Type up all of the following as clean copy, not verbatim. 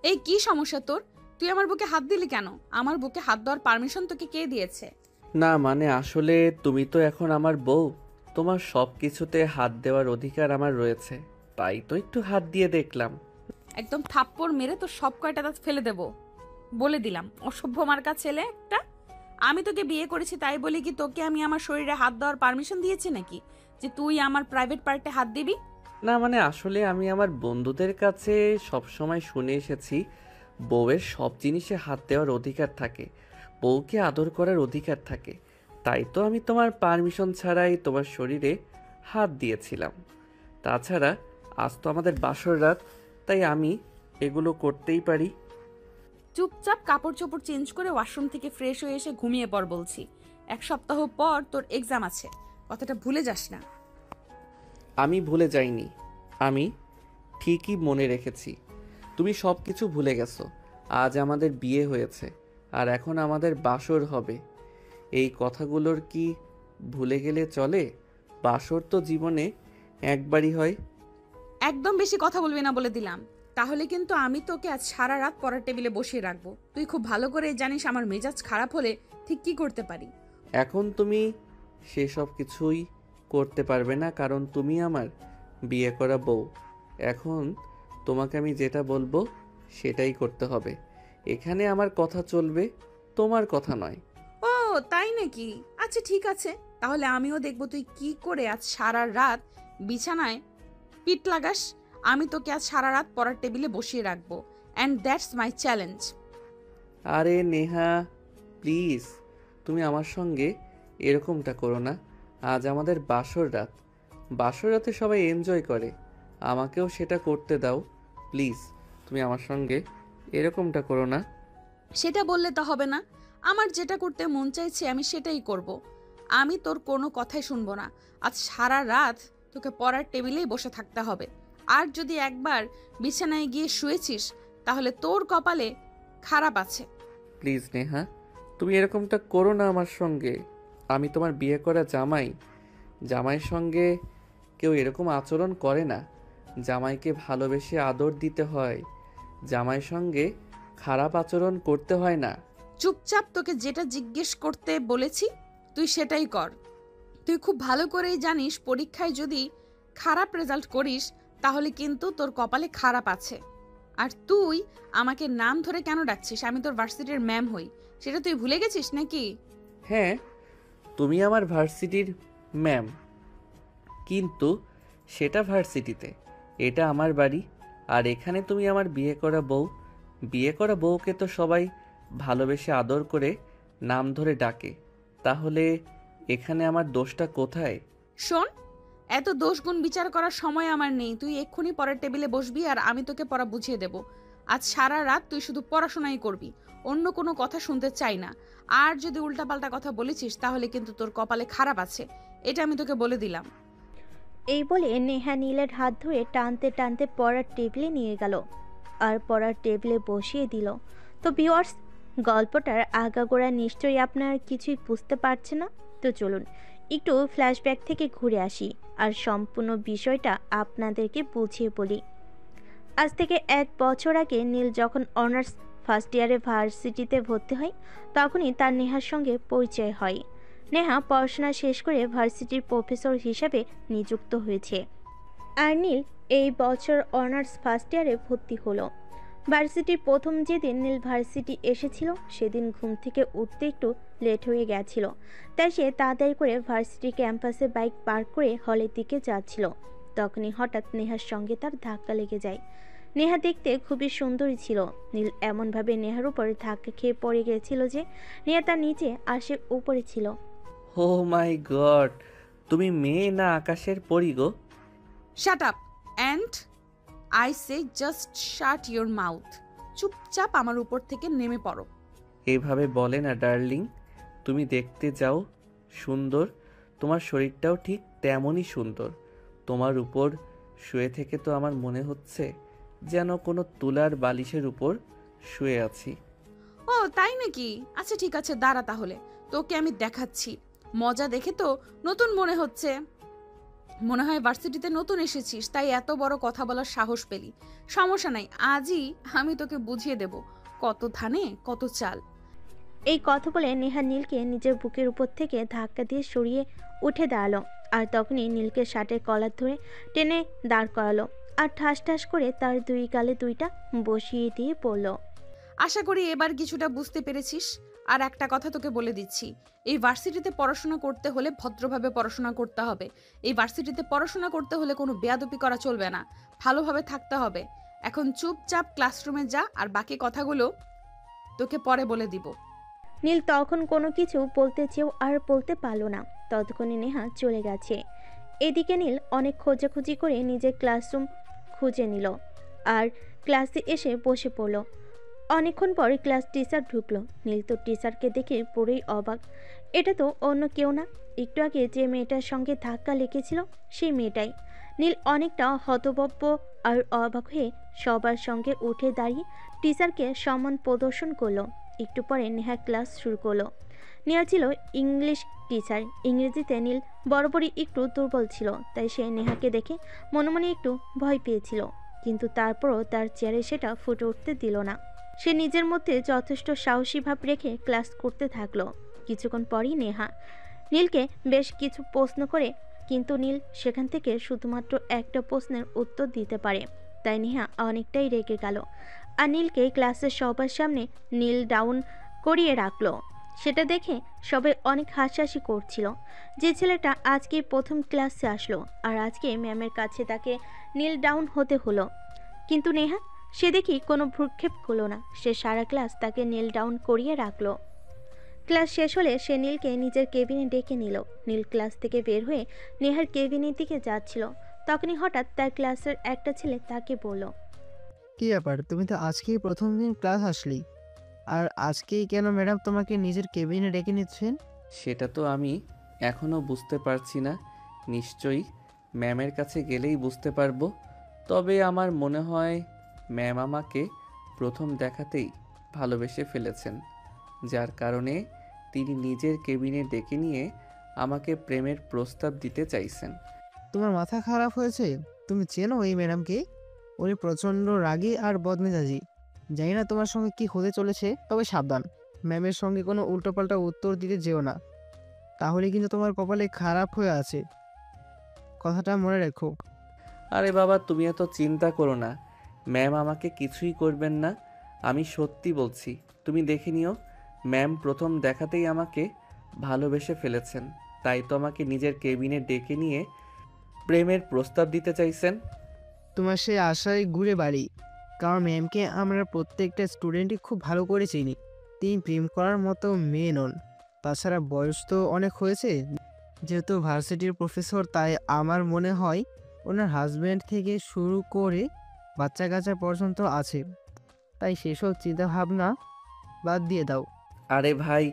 এই কি সমস্যা তোর? তুই আমার বুকে হাত দিলি কেন? আমার বুকে হাত দেওয়ার পারমিশন তোকে কে দিয়েছে? না মানে আসলে তুমি তো এখন আমার বউ, তোমার সব কিছুতে হাত দেওয়ার অধিকার আমার রয়েছে, তাই তো একটু হাত দিয়ে দেখলাম। একদম থাপ্পড় মেরে তোর সব কয়টা দাঁত ফেলে দেব, বলে দিলাম। অসভ্য মার্কা ছেলে একটা। আমি তোকে বিয়ে করেছি তাই বলি কি তোকে আমি আমার শরীরে হাত দেওয়ার পারমিশন দিয়েছি নাকি, যে তুই আমার প্রাইভেট পার্টে হাত দিবি? না মানে আসলে আমি আমার বন্ধুদের কাছে সব সময় শুনে এসেছি বউয়ের সব জিনিসে হাত দেওয়ার অধিকার থাকে, বউকে আদর করার অধিকার থাকে, তাই তো আমি তোমার পারমিশন ছাড়াই তোমার শরীরে হাত দিয়েছিলাম। তাছাড়া আজ তো আমাদের বাসর রাত, তাই আমি এগুলো করতেই পারি। চুপচাপ কাপড় চোপড় চেঞ্জ করে ওয়াশরুম থেকে ফ্রেশ হয়ে এসে ঘুমিয়ে পড় বলছি। 1 সপ্তাহ পর তোর এক্সাম আছে, কথাটা ভুলে যাস না। আমি ভুলে যাইনি, আমি ঠিকই মনে রেখেছি। তুমি সব কিছু ভুলে গেছো। আজ আমাদের বিয়ে হয়েছে আর এখন আমাদের বাসর হবে, এই কথাগুলোর কি ভুলে গেলে চলে? বাসর তো জীবনে একবারই হয়। একদম বেশি কথা বলবি না বলে দিলাম, তাহলে কিন্তু আমি তোকে আজ সারা রাত পড়ার টেবিলে বসিয়ে রাখবো। তুই খুব ভালো করে জানিস আমার মেজাজ খারাপ হলে ঠিক কি করতে পারি। এখন তুমি সেসব কিছুই করতে পারবে না, কারণ তুমি আমার বিয়ে করা বউ। এখন তোমাকে আমি যেটা বলবো সেটাই করতে হবে। এখানে আমার কথা চলবে, তোমার কথা নয়। ও তাই নাকি? আচ্ছা ঠিক আছে, তাহলে আমিও দেখবো তুই কি করে আজ সারা রাত বিছানায় পিঠ লাগাস। আমি তোকে আজ সারা রাত পড়ার টেবিলে বসিয়ে রাখবো, অ্যান্ড দ্যাটস মাই চ্যালেঞ্জ। আরে নেহা, প্লিজ তুমি আমার সঙ্গে এরকমটা করো না। আজ আমাদের বাসর রাত, বাসর রাতে সবাই এনজয় করে, আমাকেও সেটা করতে দাও। প্লিজ তুমি আমার সঙ্গে এরকমটা করো না। সেটা বললে তো হবে না। আমার যেটা করতে মন চাইছে আমি সেটাই করব। আমি তোর কোনো কথাই শুনবো না। আজ সারা রাত তোকে পড়ার টেবিলেই বসে থাকতে হবে। আর যদি একবার বিছানায় গিয়ে শুয়েছিস তাহলে তোর কপালে খারাপ আছে। প্লিজ নেহা, তুমি এরকমটা করো না আমার সঙ্গে। আমি তোমার বিয়ে করা জামাই, জামাইয়ের সঙ্গে কেউ এরকম আচরণ করে না। জামাইকে ভালোবেসে আদর দিতে হয়, জামাইয়ের সঙ্গে খারাপ আচরণ করতে হয় না। চুপচাপ তোকে যেটা জিজ্ঞেস করতে বলেছি তুই সেটাই কর। তুই খুব ভালো করেই জানিস পরীক্ষায় যদি খারাপ রেজাল্ট করিস তাহলে কিন্তু তোর কপালে খারাপ আছে। আর তুই আমাকে নাম ধরে কেন ডাকছিস? আমি তোর ভার্সিটির ম্যাম হই, সেটা তুই ভুলে গেছিস নাকি? হ্যাঁ, তুমি আমার ভার্সিটির ম্যাম, কিন্তু সেটা ভার্সিটিতে, এটা আমার বাড়ি। আর এখানে তুমি আমার বিয়ে করা বউ। বিয়ে করা বউকে তো সবাই ভালোবেসে আদর করে নাম ধরে ডাকে, তাহলে এখানে আমার দোষটা কোথায়? শোন, এত দোষ গুণ বিচার করার সময় আমার নেই। তুই এক্ষুনি পরের টেবিলে বসবি আর আমি তোকে পড়া বুঝিয়ে দেব। আজ সারা রাত তুই শুধু পড়াশোনাই করবি, অন্য কোনো কথা শুনতে চাই না। আর যদি উল্টাপাল্টা কথা বলেছিস তাহলে কিন্তু তোর কপালে খারাপ আছে, এটা আমি তোকে বলে দিলাম। এই বলে নেহা নীলের হাত ধরে টানতে টানতে পড়ার টেবিলে নিয়ে গেল আর পড়ার টেবিলে বসিয়ে দিল। তো ভিউয়ার্স, গল্পটার আগাগোড়া নিশ্চয়ই আপনার কিছুই বুঝতে পারছে না। তো চলুন একটু ফ্ল্যাশব্যাক থেকে ঘুরে আসি আর সম্পূর্ণ বিষয়টা আপনাদেরকে বুঝিয়ে বলি। আজ থেকে 1 বছর আগে নীল যখন অনার্স ফার্স্ট ইয়ারে ভার্সিটিতে ভর্তি হয় তখনই তার নেহার সঙ্গে পরিচয় হয়। নেহা পড়াশোনা শেষ করে ভার্সিটির প্রফেসর হিসাবে নিযুক্ত হয়েছে আর নীল এই বছর অনার্স ফার্স্ট ইয়ারে ভর্তি হলো। ভার্সিটির প্রথম যেদিন নীল ভার্সিটি এসেছিল সেদিন ঘুম থেকে উঠতে একটু লেট হয়ে গেছিল, তাই সে তাড়াতাড়ি করে ভার্সিটি ক্যাম্পাসে বাইক পার্ক করে হলের দিকে যাচ্ছিল। তখনই হঠাৎ নেহার সঙ্গে তার ধাক্কা লেগে যায়। নেহা দেখতে খুবই সুন্দরী ছিল। নীল এমনভাবে নেহার উপরে ধাক্কা খেয়ে পড়ে গিয়েছিল যে নেহা তার নিচে আর সে উপরে ছিল। ও মাই গড, তুমি মেয়ে না আকাশের পরি গো। Shut up and I say just shut your mouth. চুপচাপ আমার উপর থেকে নেমে পড়ো। এইভাবে বলে না ডার্লিং, তুমি দেখতে যাও সুন্দর, তোমার শরীরটাও ঠিক তেমনই সুন্দর। তোমার উপর শুয়ে থেকে তো আমার মনে হচ্ছে যেন কোনো তুলার বালিশের উপর শুয়ে আছি। ও তাই নাকি? আচ্ছা ঠিক আছে, দাঁড়া তাহলে তোকে আমি দেখাচ্ছি। মজা দেখে তো নতুন মনে হচ্ছে। মনে হয় ভার্সিটিতে নতুন এসেছিস, তাই এত বড় কথা বলার সাহস পেলি। সমস্যা নাই, আজই আমি তোকে বুঝিয়ে দেব কত ধানে কত চাল। এই কথা বলে নেহা নীলকে নিজের বুকের উপর থেকে ধাক্কা দিয়ে সরিয়ে উঠে দাঁড়ালো। আর তখনই নীলকে শার্টের কলার ধরে টেনে দাঁড় করালো আর ঠাস ঠাস করে তার দুই গালে দুইটা বসিয়ে দিয়ে পড়ল। আশা করি এবার কিছুটা বুঝতে পেরেছিস। আর একটা কথা তোকে বলে দিচ্ছি, এই ভার্সিটিতে পড়াশোনা করতে হলে ভদ্রভাবে পড়াশোনা করতে হবে। এই ভার্সিটিতে পড়াশোনা করতে হলে কোনো বেয়াদবি করা চলবে না, ভালোভাবে থাকতে হবে। এখন চুপচাপ ক্লাসরুমে যা, আর বাকি কথাগুলো তোকে পরে বলে দিব। নীল তখন কোনো কিছু বলতে চেয়েও আর বলতে পারল না। ততক্ষণে নেহা চলে গেছে। এদিকে নীল অনেক খোঁজাখুঁজি করে নিজের ক্লাসরুম খুঁজে নিল আর ক্লাসে এসে বসে পড়ল। অনেকক্ষণ পরে ক্লাস টিচার ঢুকলো। নীল তো টিচারকে দেখে পুরোই অবাক। এটা তো অন্য কেউ না, একটু আগে যে মেয়েটার সঙ্গে ধাক্কা লেগেছিল সেই মেয়েটাই। নীল অনেকটা হতবম্ব আর অবাক হয়ে সবার সঙ্গে উঠে দাঁড়িয়ে টিচারকে সম্মান প্রদর্শন করলো। একটু পরে নেহা ক্লাস শুরু করলো। নেহা ছিল ইংলিশ টিচার। ইংরেজিতে নীল বরাবরই একটু দুর্বল ছিল, তাই সে নেহাকে দেখে মনে মনে একটু ভয় পেয়েছিল, কিন্তু তারপরও তার চেয়ারে সেটা ফুটে উঠতে দিল না। সে নিজের মধ্যে যথেষ্ট সাহসী ভাব রেখে ক্লাস করতে থাকলো। কিছুক্ষণ পরই নেহা নীলকে বেশ কিছু প্রশ্ন করে, কিন্তু নীল সেখান থেকে শুধুমাত্র একটা প্রশ্নের উত্তর দিতে পারে। তাই নেহা অনেকটাই রেগে গেল আর নীলকে ক্লাসের সবার সামনে নীল ডাউন করিয়ে রাখলো। সেটা দেখে সবাই অনেক হাসাহাসি করছিল। যে ছেলেটা আজকে প্রথম ক্লাসে আসলো আর আজকে ম্যামের কাছে তাকে নীল ডাউন হতে হলো, কিন্তু নেহা সে দেখি কোনো ভ্রুক্ষেপ হলো না। সে সারা ক্লাস তাকে নীল ডাউন করিয়ে রাখলো। ক্লাস শেষ হলে সে নীলকে নিজের কেবিনে ডেকে নিল। নীল ক্লাস থেকে বের হয়ে নেহার কেবিনের দিকে যাচ্ছিল। তখনই হঠাৎ তার ক্লাসের একটা ছেলে তাকে বলল, কি ব্যাপার, তুমি তো আজকেই প্রথম দিন ক্লাস আসলি, আর আজকেই কেন ম্যাডাম তোমাকে নিজের কেবিনে ডেকে নিচ্ছেন? সেটা তো আমি এখনও বুঝতে পারছি না। নিশ্চয়ই ম্যামের কাছে গেলেই বুঝতে পারবো। তবে আমার মনে হয় ম্যাম আমাকে প্রথম দেখাতেই ভালোবেসে ফেলেছেন, যার কারণে তিনি নিজের কেবিনে ডেকে নিয়ে আমাকে প্রেমের প্রস্তাব দিতে চাইছেন। তোমার মাথা খারাপ হয়েছে? তুমি চেনো এই ম্যাডামকে? উনি প্রচণ্ড রাগী আর বদমেজাজি। জানি না তোমার সঙ্গে কি হতে চলেছে, তবে সাবধান, ম্যামের সঙ্গে কোনো উল্টোপাল্টা উত্তর দিতে যেও না, তাহলে কিন্তু তোমার কপালে খারাপ হয়ে আছে, কথাটা মনে রেখো। আরে বাবা, তুমি এত চিন্তা করো না, ম্যাম আমাকে কিছুই করবেন না। আমি সত্যি বলছি, তুমি দেখে নিও। ম্যাম প্রথম দেখাতেই আমাকে ভালোবেসে ফেলেছেন, তাই তো আমাকে নিজের কেবিনে ডেকে নিয়ে প্রেমের প্রস্তাব দিতে চাইছেন। তোমার সেই আশায় ঘুরে বাড়ি, কারণ ম্যামকে আমরা প্রত্যেকটা স্টুডেন্টই খুব ভালো করে চিনি। তিনি প্রেম করার মতো মেয়ে নন। তাছাড়া বয়স তো অনেক হয়েছে, যেহেতু ভার্সিটির প্রফেসর, তাই আমার মনে হয় ওনার হাজব্যান্ড থেকে শুরু করে বাচ্চা কাচ্চা পর্যন্ত আছে। তাই সেসব চিন্তাভাবনা বাদ দিয়ে দাও। আরে ভাই,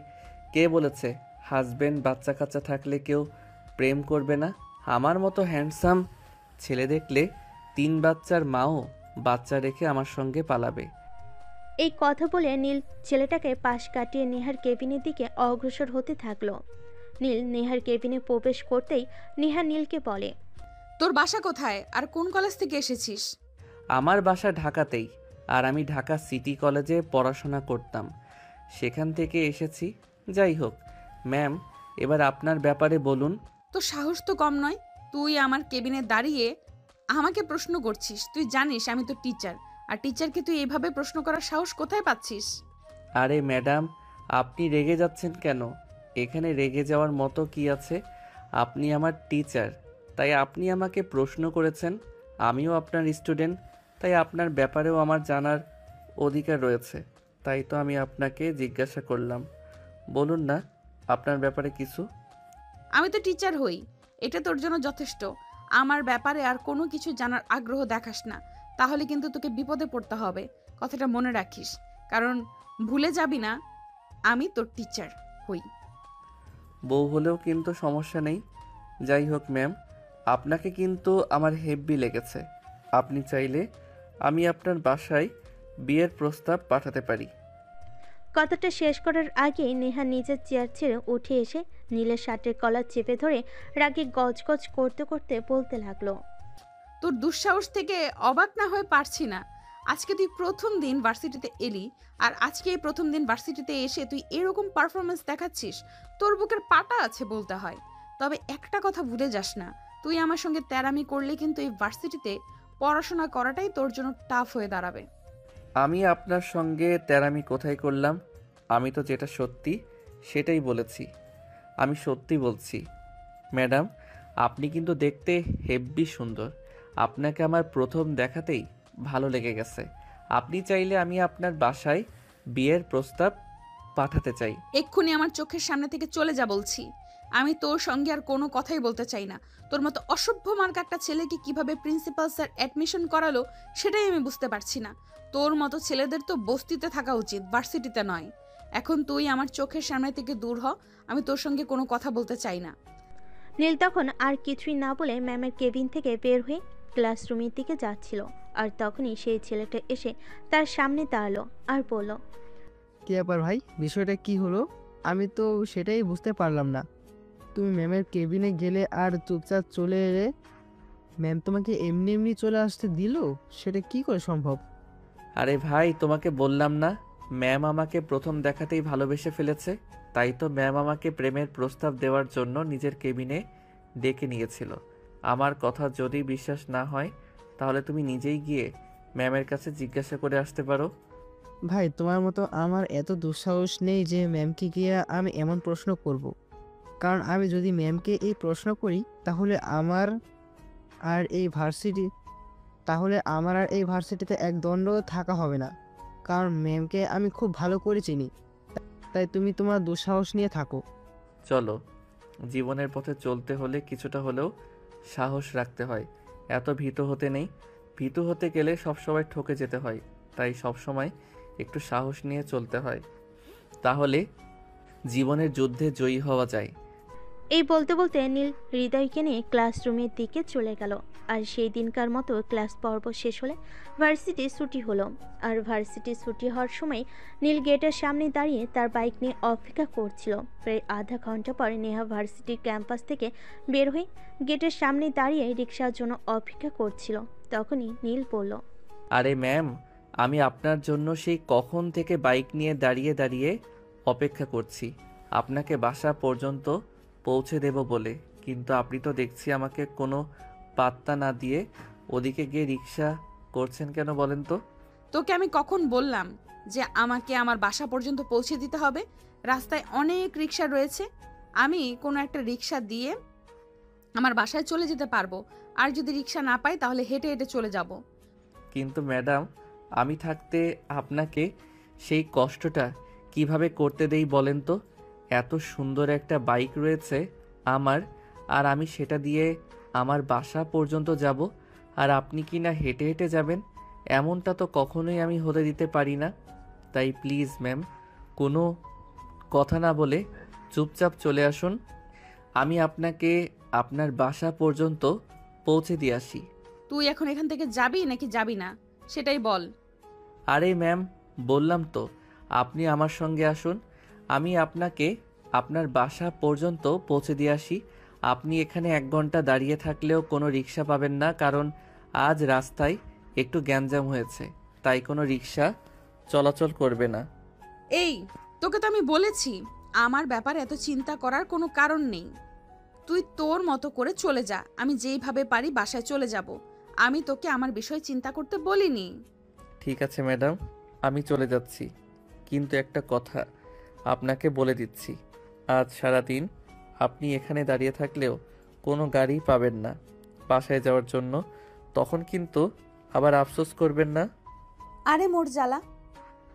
কে বলেছে হাজবেন্ড বাচ্চা কাচ্চা থাকলে কেউ প্রেম করবে না? আমার মতো হ্যান্ডসাম ছেলে দেখলে 3 বাচ্চার মাও বাচ্চা রেখে আমার সঙ্গে পালাবে। এই কথা বলে নীল ছেলেটাকে পাশ কাটিয়ে নেহার কেবিনের দিকে অগ্রসর হতে থাকলো। নীল নেহার কেবিনে প্রবেশ করতেই নেহা নীলকে বলে, তোর বাসা কোথায় আর কোন কলেজ থেকে এসেছিস? আমার বাসা ঢাকাতেই, আর আমি ঢাকা সিটি কলেজে পড়াশোনা করতাম, সেখান থেকে এসেছি। যাই হোক ম্যাম, এবার আপনার ব্যাপারে বলুন। তোর সাহস তো কম নয়, তুই আমার কেবিনে দাঁড়িয়ে আমাকে প্রশ্ন করছিস। তুই জানিস আমি তো টিচার, আর টিচারকে তুই এইভাবে প্রশ্ন করার সাহস কোথায় পাচ্ছিস? আরে ম্যাডাম, আপনি রেগে যাচ্ছেন কেন? এখানে রেগে যাওয়ার মতো কি আছে? আপনি আমার টিচার, তাই আপনি আমাকে প্রশ্ন করেছেন। আমিও আপনার স্টুডেন্ট, তাই আপনার ব্যাপারেও আমার জানার অধিকার রয়েছে। তাই তো আমি আপনাকে জিজ্ঞাসা করলাম। বলুন না আপনার ব্যাপারে কিছু। আমি তো টিচার হই, এটা তোর জন্য যথেষ্ট। আমার ব্যাপারে আর কোনো কিছু জানার আগ্রহ দেখাস না, তাহলে কিন্তু তোকে বিপদে পড়তে হবে। কথাটা মনে রাখিস, কারণ ভুলে যাবি না আমি তোর টিচার হই। বউ হলেও কিন্তু সমস্যা নেই। যাই হোক ম্যাম, আপনাকে কিন্তু আমার হেব্বি লেগেছে। আপনি চাইলে আমি আপনার বাসায় বিয়ের প্রস্তাব পাঠাতে পারি। কথাটা শেষ করার আগেই নেহা নিজের চেয়ার ছেড়ে উঠে এসে নীলের শার্টের কলার চেপে ধরে রাগে গজগজ করতে করতে বলতে লাগলো। তোর দুঃসাহস থেকে অবাক না হয়ে পারছি না। আজকে তুই প্রথম দিন ভার্সিটিতে এলি, আর আজকে এই প্রথম দিন ভার্সিটিতে এসে তুই এরকম পারফরমেন্স দেখাচ্ছিস। তোর বুকের পাটা আছে বলতে হয়। তবে একটা কথা ভুলে যাস না, তুই আমার সঙ্গে তেরামি করলে কিন্তু এই ভার্সিটিতে পড়াশোনা করাটাই তোর জন্য টাফ হয়ে দাঁড়াবে। আমি আপনার সঙ্গে তেরামি কোথায় করলাম? আমি তো যেটা সত্যি সেটাই বলেছি। আমি সত্যি বলছি। ম্যাডাম, আপনি কিন্তু দেখতে হেব্বি সুন্দর। আপনাকে আমার প্রথম দেখাতেই ভালো লেগে গেছে। আপনি চাইলে আমি আপনার বাসায় বিয়ের প্রস্তাব পাঠাতে চাই। এক্ষুনি আমার চোখের সামনে থেকে চলে যা বলছি। আমি তোর সঙ্গে আর কোনো কথাই বলতে চাই না। তোর মতো অসভ্য মার্কা একটা ছেলেকে কিভাবে প্রিন্সিপাল স্যার অ্যাডমিশন করালো সেটাই আমি বুঝতে পারছি না। তোর মতো ছেলেদের তো বস্তিতে থাকা উচিত, ভার্সিটিতে নয়। এখন তুই আমার চোখের সামনে থেকে দূর হ। আমি তোর সঙ্গে কোনো কথা বলতে চাই না। নীল তখন আর কিছুই না বলে ম্যামের কেবিন থেকে বের হয়ে ক্লাসরুমের দিকে যাচ্ছিল। আর তখনই সেই ছেলেটা এসে তার সামনে দাঁড়ালো আর বলল, কি ব্যাপার ভাই, বিষয়টা কি হলো? আমি তো সেটাই বুঝতে পারলাম না। তুমি ম্যামের কেবিনে গেলে আর চুপচাপ চলে এলে। ম্যাম তোমাকে এমনি এমনি চলে আসতে দিল? সেটা কি করে সম্ভব? আরে ভাই, তোমাকে বললাম না, ম্যাম আমাকে প্রথম দেখাতেই ভালোবেসে ফেলেছে। তাই তো ম্যাম আমাকে প্রেমের প্রস্তাব দেওয়ার জন্য নিজের কেবিনে ডেকে নিয়েছিল। আমার কথা যদি বিশ্বাস না হয় তাহলে তুমি নিজেই গিয়ে ম্যামের কাছে জিজ্ঞাসা করে আসতে পারো। ভাই, তোমার মতো আমার এত দুঃসাহস নেই যে ম্যামকে গিয়ে আমি এমন প্রশ্ন করব। কারণ আমি যদি ম্যামকে এই প্রশ্ন করি আর এই ভার্সিটি আমার আর এই ভার্সিটিতে এক দণ্ড থাকা হবে না। কারণ ম্যামকে আমি খুব ভালো করে চিনি। তাই তুমি তোমার দুঃসাহস নিয়ে থাকো। চলো, জীবনের পথে চলতে হলে কিছুটা হলেও সাহস রাখতে হয়। এত ভীতু হতে নেই। ভীতু হতে গেলে সবসময় ঠকে যেতে হয়। তাই সবসময় একটু সাহস নিয়ে চলতে হয়, তাহলে জীবনের যুদ্ধে জয়ী হওয়া যায়। এই বলতে বলতে নীল হৃদয়কে নিয়ে ক্লাসরুমের দিকে চলে গেল। আর সেই দিনকার মতো ক্লাস পর্ব শেষ হলে ভার্সিটি ছুটি হলো। আর ভার্সিটি ছুটি হওয়ার সময় নীল গেটের সামনে দাঁড়িয়ে তার বাইক নিয়ে অপেক্ষা করছিল। প্রায় আধা ঘন্টা পরে নেহা ভার্সিটি ক্যাম্পাস থেকে বের হয়ে গেটের সামনে দাঁড়িয়ে রিক্সার জন্য অপেক্ষা করছিল। তখনই নীল বলল, আরে ম্যাম, আমি আপনার জন্য সেই কখন থেকে বাইক নিয়ে দাঁড়িয়ে দাঁড়িয়ে অপেক্ষা করছি আপনাকে বাসা পর্যন্ত পৌঁছে দেব বলে। কিন্তু আপনি তো দেখছি আমাকে কোনো পাত্তা না দিয়ে ওদিকে গিয়ে রিক্সা করছেন কেন বলেন তো? তোকে আমি কখন বললাম যে আমাকে আমার বাসা পর্যন্ত পৌঁছে দিতে হবে? রাস্তায় অনেক রিক্সা রয়েছে, আমি কোনো একটা রিক্সা দিয়ে আমার বাসায় চলে যেতে পারবো। আর যদি রিক্সা না পাই তাহলে হেঁটে হেঁটে চলে যাব। কিন্তু ম্যাডাম, আমি থাকতে আপনাকে সেই কষ্টটা কিভাবে করতে দেই বলেন তো? এত সুন্দর একটা বাইক রয়েছে আমার, আর আমি সেটা দিয়ে আমার বাসা পর্যন্ত যাব, আর আপনি কি না হেঁটে হেঁটে যাবেন? এমনটা তো কখনোই আমি হতে দিতে পারি না। তাই প্লিজ ম্যাম, কোনো কথা না বলে চুপচাপ চলে আসুন। আমি আপনাকে আপনার বাসা পর্যন্ত পৌঁছে দিয়ে আসি। তুই এখন এখান থেকে যাবি নাকি যাবি না সেটাই বল। আরে ম্যাম, বললাম তো, আপনি আমার সঙ্গে আসুন। আমি আপনাকে আপনার বাসা পর্যন্ত পৌঁছে দিয়ে আসি। আপনি এখানে 1 ঘন্টা দাঁড়িয়ে থাকলেও কোনো রিক্সা পাবেন না, কারণ আজ রাস্তায় একটু গ্যাঞ্জাম হয়েছে, তাই কোনো রিক্সা চলাচল করবে না। এই, তোকে তো আমি বলেছি আমার ব্যাপারে এত চিন্তা করার কোনো কারণ নেই। তুই তোর মতো করে চলে যা, আমি যেইভাবে পারি বাসায় চলে যাব। আমি তোকে আমার বিষয়ে চিন্তা করতে বলিনি। ঠিক আছে ম্যাডাম, আমি চলে যাচ্ছি। কিন্তু একটা কথা আপনাকে বলে দিচ্ছি, আজ সারাদিন আপনি এখানে দাঁড়িয়ে থাকলেও কোনো গাড়ি পাবেন না বাসায় যাওয়ার জন্য। তখন কিন্তু আবার আফসোস করবেন না। আরে মোর জ্বালা,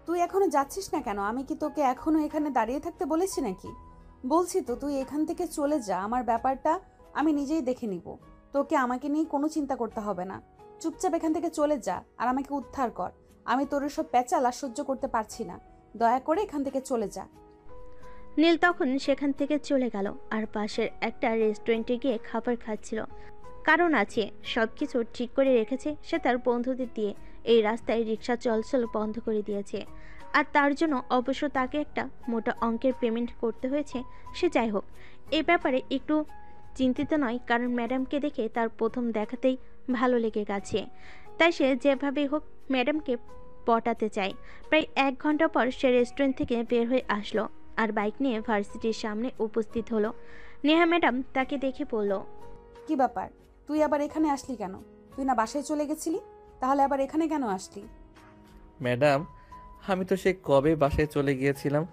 তুই এখনো যাচ্ছিস না কেন? আমি কি তোকে এখনো এখানে দাঁড়িয়ে থাকতে বলেছি নাকি? বলছি তো তুই এখান থেকে চলে যা, আমার ব্যাপারটা আমি নিজেই দেখে নিব। তোকে আমাকে নিয়ে কোনো চিন্তা করতে হবে না। চুপচাপ এখান থেকে চলে যা আর আমাকে উদ্ধার কর। আমি তোর সব প্যাচাল আর সহ্য করতে পারছি না। দয়া করে এখান থেকে চলে যা। নীল তখন সেখান থেকে চলে গেল আর পাশের একটা রেস্টুরেন্টে গিয়ে খাবার খাচ্ছিল। কারণ আছে, সব কিছু ঠিক করে রেখেছে সে তার বন্ধুদের দিয়ে। এই রাস্তায় রিক্সা চলাচল বন্ধ করে দিয়েছে, আর তার জন্য অবশ্য তাকে একটা মোটা অঙ্কের পেমেন্ট করতে হয়েছে। সে যাই হোক, এ ব্যাপারে একটু চিন্তিত নয়, কারণ ম্যাডামকে দেখে তার প্রথম দেখাতেই ভালো লেগে গেছে। তাই সে যেভাবেই হোক ম্যাডামকে পটাতে চায়। প্রায় 1 ঘন্টা পর সে রেস্টুরেন্ট থেকে বের হয়ে আসলো আর বাইক নিয়ে ভার্সিটির সামনে উপস্থিত হলো। নেহা ম্যাডাম তাকে দেখে বলল, কি ব্যাপার, তুই আবার এখানে আসলি কেন? তুই না বাসায় চলে গেছিলি, তাহলে আবার এখানে কেন আসলি? ম্যাডাম, আমি তো সে কবে বাসায় চলে গিয়েছিলাম,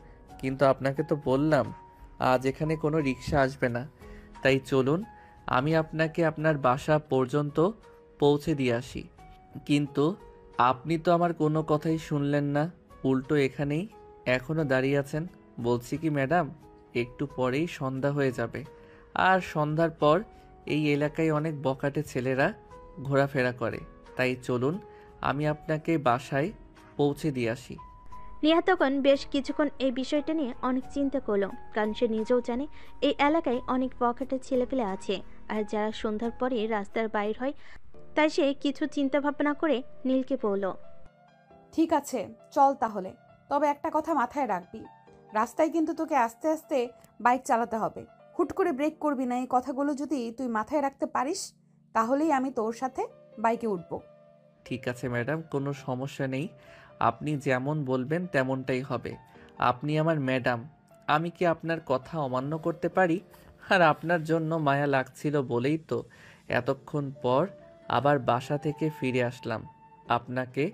কিন্তু আপনাকে তো বললাম আজ এখানে কোনো রিক্সা আসবে না। তাই চলুন আমি আপনাকে আপনার বাসা পর্যন্ত পৌঁছে দিয়ে আসি। কিন্তু আপনি তো আমার কোনো কথাই শুনলেন না, উল্টো এখানেই এখনো দাঁড়িয়ে আছেন। বলছি কি ম্যাডাম, একটু পরেই সন্ধ্যা হয়ে যাবে, আর সন্ধ্যার পর এই এলাকায় অনেক বখাটে ছেলেরা ঘোরাফেরা করে। তাই চলুন আমি আপনাকে বাসায় পৌঁছে দিয়ে আসি। নেহা তখন বেশ কিছুক্ষণ এই বিষয়টা নিয়ে অনেক চিন্তা করলো, কারণ সে নিজেও জানে এই এলাকায় অনেক বখাটে ছেলেপেলে আছে, আর যারা সন্ধ্যার পরে রাস্তার বাইর হয়। তাই সে কিছু চিন্তা ভাবনা করে নীলকে বলল, ঠিক আছে, চল তাহলে। তবে একটা কথা মাথায় রাখবি, রাস্তায় কিন্তু তোকে আস্তে আস্তে বাইক চালাতে হবে। হুট করে ব্রেক করবি না। এই কথাগুলো যদি তুই মাথায় রাখতে পারিস, তাহলেই আমি তোর সাথে বাইকে উঠবো। ঠিক আছে ম্যাডাম, কোনো সমস্যা নেই। আপনি যেমন বলবেন তেমনটাই হবে। আপনি আমার ম্যাডাম, আমি কি আপনার কথা অমান্য করতে পারি? আর আপনার জন্য মায়া লাগছিল বলেই তো এতক্ষণ পর আবার বাসা থেকে ফিরে আসলাম আপনাকে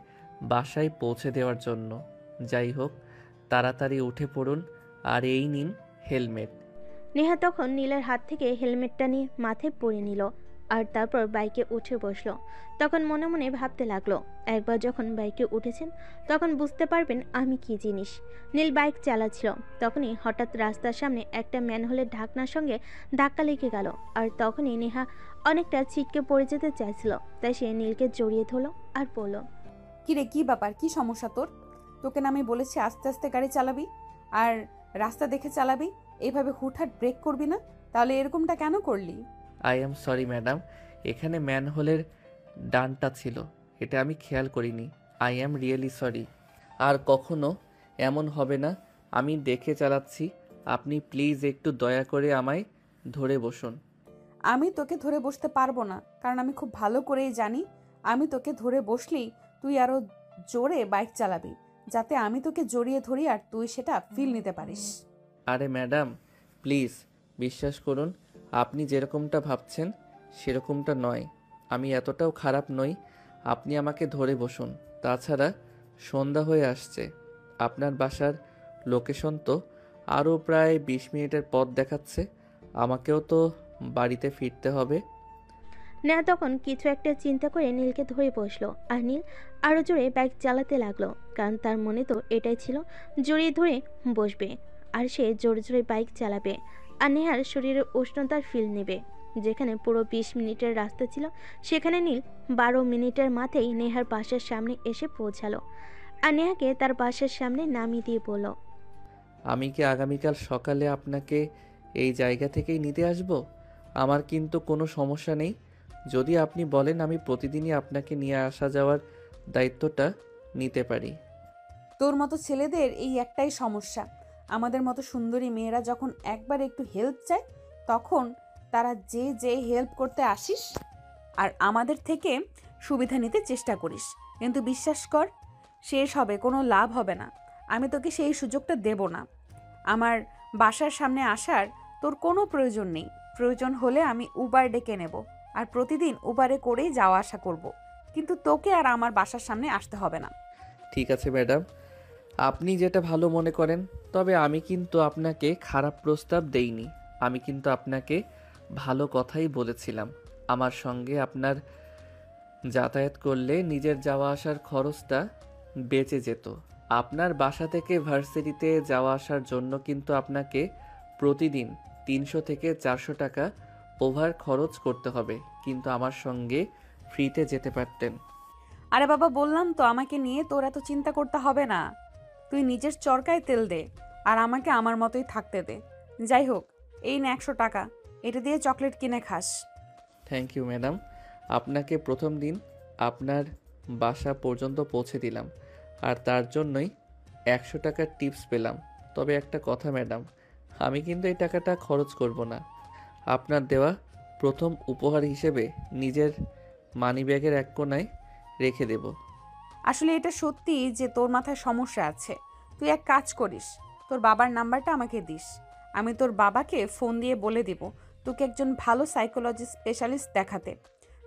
বাসায় পৌঁছে দেওয়ার জন্য। যাই হোক, তাড়াতাড়ি উঠে পড়ুন, আর এই নিন হেলমেট। নেহা তখন নীলের হাত থেকে হেলমেটটা নিয়ে মাথায় পরে নিল, আর তারপর বাইকে উঠে বসলো। তখন মনে মনে ভাবতে লাগলো, একবার যখন বাইকে উঠেছেন তখন বুঝতে পারবেন আমি কি জিনিস। নীল বাইক চালাচ্ছিল, তখনই হঠাৎ রাস্তার সামনে একটা ম্যানহোলের ঢাকনার সঙ্গে ধাক্কা লেগে গেল, আর তখনই নেহা অনেকটা ছিটকে পড়ে যেতে চাইছিল। তাই সে নীলকে জড়িয়ে ধরলো আর বলল, কিরে, কি ব্যাপার, কি সমস্যা তোর? তোকে না আমি বলেছি আস্তে আস্তে গাড়ি চালাবি আর রাস্তা দেখে চালাবি, এইভাবে হুটহাট ব্রেক করবি না। তাহলে এরকমটা কেন করলি? আই এম সরি ম্যাডাম, এখানে ম্যানহোলের ডানটা ছিল, এটা আমি খেয়াল করিনি। I am really sorry. আর কখনো এমন হবে না। আমি দেখে চালাচ্ছি। আপনি প্লিজ একটু দয়া করে আমায় ধরে বসুন। আমি তোকে ধরে বসতে পারবো না, কারণ আমি খুব ভালো করেই জানি আমি তোকে ধরে বসলেই তুই আরো জোরে বাইক চালাবি, যাতে আমি তোকে জড়িয়ে ধরি আর তুই সেটা ফিল নিতে পারিস। আরে ম্যাডাম, প্লিজ বিশ্বাস করুন, আপনি যেরকমটা ভাবছেন সেরকমটা নয়। আমি এতটাও খারাপ নই। আপনি আমাকে ধরে বসুন। তাছাড়া সন্ধ্যা হয়ে আসছে, আপনার বাসার লোকেশন তো আরও প্রায় 20 মিনিটের পথ দেখাচ্ছে। আমাকেও তো বাড়িতে ফিরতে হবে। নেহা তখন কিছু একটা চিন্তা করে নীলকে ধরে বসলো, আর নীল আরো জোরে বাইক চালাতে লাগলো, কারণ তার মনে তো এটাই ছিল, জড়িয়ে ধরে বসবে আর সে জোরে জোরে বাইক চালাবে, আর নেহার শরীরের উষ্ণতার ফিল নেবে। যেখানে পুরো 20 মিনিটের রাস্তা ছিল, সেখানে নীল 12 মিনিটের মাথায় নেহার বাসার সামনে এসে পৌঁছালো, আর নেহাকে তার বাসার সামনে নামিয়ে দিয়ে বলল, আমি কি আগামীকাল সকালে আপনাকে এই জায়গা থেকেই নিতে আসব? আমার কিন্তু কোনো সমস্যা নেই। যদি আপনি বলেন আমি প্রতিদিনই আপনাকে নিয়ে আসা যাওয়ার দায়িত্বটা নিতে পারি। তোর মতো ছেলেদের এই একটাই সমস্যা, আমাদের মতো সুন্দরী মেয়েরা যখন একবার একটু হেল্প চায়, তখন তারা যে হেল্প করতে আসিস আর আমাদের থেকে সুবিধা নিতে চেষ্টা করিস। কিন্তু বিশ্বাস কর, শেষ হবে, কোনো লাভ হবে না। আমি তোকে সেই সুযোগটা দেব না। আমার বাসার সামনে আসার তোর কোনো প্রয়োজন নেই। প্রয়োজন হলে আমি উবার ডেকে নেব, আর প্রতিদিন উবারে করেই যাওয়া আসা করব। কিন্তু তোকে আর আমার বাসার সামনে আসতে হবে না। ঠিক আছে ম্যাডাম, আপনি যেটা ভালো মনে করেন। তবে আমি কিন্তু আপনাকে খারাপ প্রস্তাব দেইনি। আমি কিন্তু আপনাকে ভালো কথাই বলেছিলাম। আমার সঙ্গে আপনার যাতায়াত করলে নিজের যাওয়া আসার খরচটা বেঁচে যেত। আপনার বাসা থেকে ভার্সিটিতে যাওয়া আসার জন্য কিন্তু আপনাকে প্রতিদিন 300 থেকে 400 টাকা ওভার খরচ করতে হবে, কিন্তু আমার সঙ্গে ফ্রিতে যেতে পারতেন। আরে বাবা, বললাম তো আমাকে নিয়ে তোর এত চিন্তা করতে হবে না। তুই নিজের চরকায় তেল দে আর আমাকে আমার মতোই থাকতে দে। যাই হোক, এই নে 100 টাকা, এটা দিয়ে চকলেট কিনে খাস। Thank you madam. আপনাকে প্রথম দিন আপনার বাসা পর্যন্ত পৌঁছে দিলাম, আর তার জন্যই 100 টাকার টিপস পেলাম। তবে একটা কথা ম্যাডাম, আমি কিন্তু এই টাকাটা খরচ করব না। আপনার দেওয়া প্রথম উপহার হিসেবে নিজের মানিব্যাগের এক কোণায় রেখে দেব। আসলে এটা সত্যি যে তোর মাথায় সমস্যা আছে। তুই এক কাজ করিস, তোর বাবার নাম্বারটা আমাকে দিস। আমি তোর বাবাকে ফোন দিয়ে বলে দিব তোকে একজন ভালো সাইকোলজি স্পেশালিস্ট দেখাতে।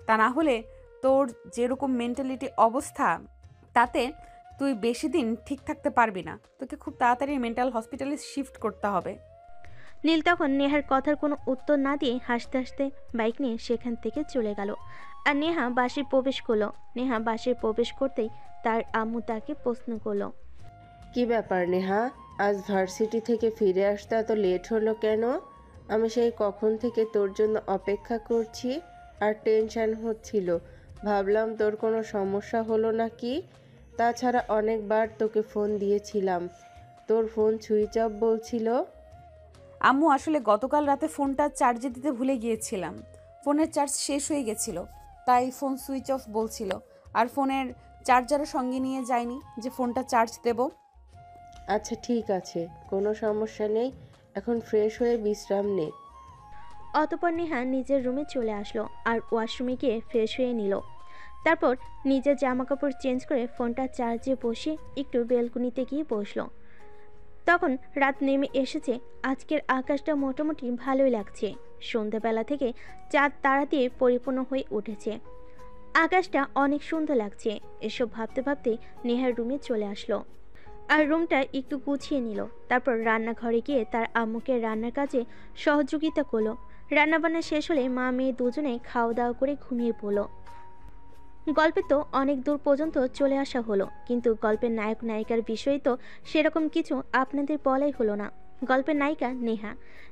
তা না হলে তোর যেরকম মেন্টালিটি অবস্থা, তাতে তুই বেশি দিন ঠিক থাকতে পারবি না। তোকে খুব তাড়াতাড়ি মেন্টাল হসপিটালে শিফট করতে হবে। নীল তখন নেহার কথার কোনো উত্তর না দিয়ে হাসতে হাসতে বাইক নিয়ে সেখান থেকে চলে গেল। আর নেহা বাসে প্রবেশ করলো। নেহা বাসে প্রবেশ করতেই তার আম্মু তাকে প্রশ্ন করলো, কি ব্যাপার নেহা, আজ ভার্সিটি থেকে ফিরে আসতে এত লেট হলো কেন? আমি সেই কখন থেকে তোর জন্য অপেক্ষা করছি আর টেনশন হচ্ছিল। ভাবলাম তোর কোনো সমস্যা হলো নাকি। তাছাড়া অনেকবার তোকে ফোন দিয়েছিলাম, তোর ফোন সুইচ অফ বলছিল। আম্মু, আসলে গতকাল রাতে ফোনটা চার্জে দিতে ভুলে গিয়েছিলাম। ফোনের চার্জ শেষ হয়ে গেছিল, তাই ফোন সুইচ অফ বলছিল। আর ফোনের চার্জারও সঙ্গে নিয়ে যাইনি যে ফোনটা চার্জ দেব। আচ্ছা ঠিক আছে, কোনো সমস্যা নেই, এখন ফ্রেশ হয়ে বিশ্রাম নে। অতপর নেহা নিজের রুমে চলে আসলো আর ওয়াশরুমে গিয়ে ফ্রেশ হয়ে নিল। তারপর নিজের জামাকাপড় চেঞ্জ করে ফোনটা চার্জে বসে একটু বেলকুনিতে গিয়ে বসলো। তখন রাত নেমে এসেছে। আজকের আকাশটা মোটামুটি ভালোই লাগছে। সন্ধ্যাবেলা থেকে চাঁদ তারা দিয়ে পরিপূর্ণ হয়ে উঠেছে। আকাশটা অনেক সুন্দর লাগছে। এসব ভাবতে ভাবতে নেহার রুমে চলে আসলো আর রুমটা একটু গুছিয়ে নিল। তারপর রান্নাঘরে গিয়ে তার আম্মুকে রান্নার কাজে সহযোগিতা করলো। রান্নাবান্না শেষ হলে মা মেয়ে দুজনে খাওয়া দাওয়া করে ঘুমিয়ে পড়লো। গল্পে তো অনেক দূর পর্যন্ত চলে আসা হলো, কিন্তু গল্পের নায়ক নায়িকার বিষয়ে তো সেরকম কিছু আপনাদের বলাই হলো না। গল্পের নায়িকা নেহা,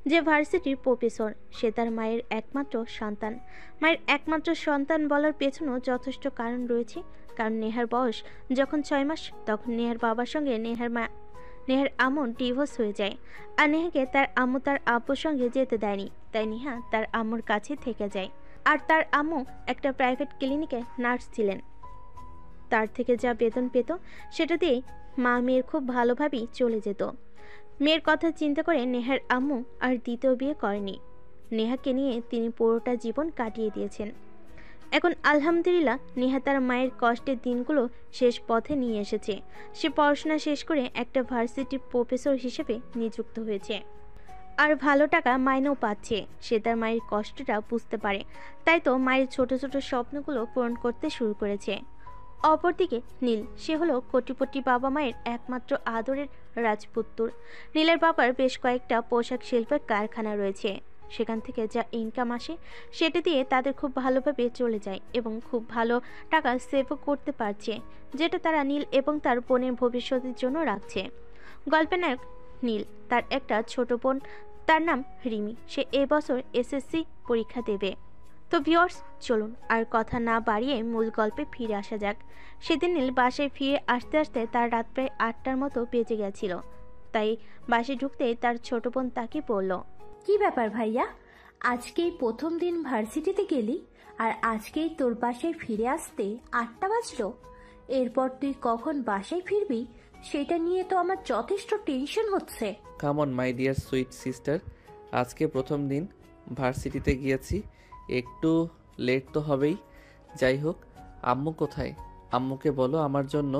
যে ভার্সিটির প্রফেসর। সে তার মায়ের একমাত্র সন্তান। মায়ের একমাত্র সন্তান বলার পেছনেও যথেষ্ট কারণ রয়েছে। কারণ নেহার বয়স যখন 6 মাস, তখন নেহার বাবার সঙ্গে নেহার আম্মুর ডিভোর্স হয়ে যায়। আর নেহাকে তার আম্মু তার আব্বুর সঙ্গে যেতে দেয়নি, তাই নেহা তার আম্মুর কাছে থেকে যায়। আর তার আম্মু একটা প্রাইভেট ক্লিনিকে নার্স ছিলেন। তার থেকে যা বেতন পেত সেটা দিয়েই মা মেয়ের খুব ভালোভাবেই চলে যেত। মেয়ের কথা চিন্তা করে নেহার আম্মু আর দ্বিতীয় বিয়ে করেনি। নেহাকে নিয়ে তিনি পুরোটা জীবন কাটিয়ে দিয়েছেন। এখন আলহামদুলিল্লাহ নেহা তার মায়ের কষ্টের দিনগুলো শেষ পথে নিয়ে এসেছে। সে পড়াশোনা শেষ করে একটা ভার্সিটির প্রফেসর হিসেবে নিযুক্ত হয়েছে আর ভালো টাকা মাইনেও পাচ্ছে। সে তার মায়ের কষ্টটা বুঝতে পারে, তাই তো মায়ের ছোট ছোট স্বপ্নগুলো পূরণ করতে শুরু করেছে। অপরদিকে নীল, সে হলো কোটিপতি বাবা মায়ের একমাত্র আদরের রাজপুত্র। নীলের বাবার বেশ কয়েকটা পোশাক শিল্পের কারখানা রয়েছে। সেখান থেকে যা ইনকাম আসে সেটা দিয়ে তাদের খুব ভালোভাবে চলে যায় এবং খুব ভালো টাকা সেভও করতে পারছে, যেটা তারা নীল এবং তার বোনের ভবিষ্যতের জন্য রাখছে। গল্পের নায়ক নীল, তার একটা ছোট বোন, তার নাম রিমি। সে এবছর এসএসসি পরীক্ষা দেবে। তো ভিউয়ার্স, চলুন আর কথা না বাড়িয়ে মূল গল্পে ফিরে আসা যাক। সেদিন নীল বাসায় ফিরে আসতে আসতে তার রাত প্রায় 8টার মতো বেজে গেছিল। তাই বাসে ঢুকতেই তার ছোট বোন তাকে বলল, কি ব্যাপার ভাইয়া, আজকেই প্রথম দিন ভার্সিটিতে গেলি আর আজকেই তোর বাসায় ফিরে আসতে 8টা বাজলো? এরপর তুই কখন বাসায় ফিরবি সেটা নিয়ে তো আমার যথেষ্ট টেনশন হচ্ছে। Come on my dear sweet sister, আজকে প্রথম দিন ভার্সিটিতে গিয়েছি, একটু লেট তো হবেই। যাই হোক, আম্মু কোথায়? আম্মুকে বলো আমার জন্য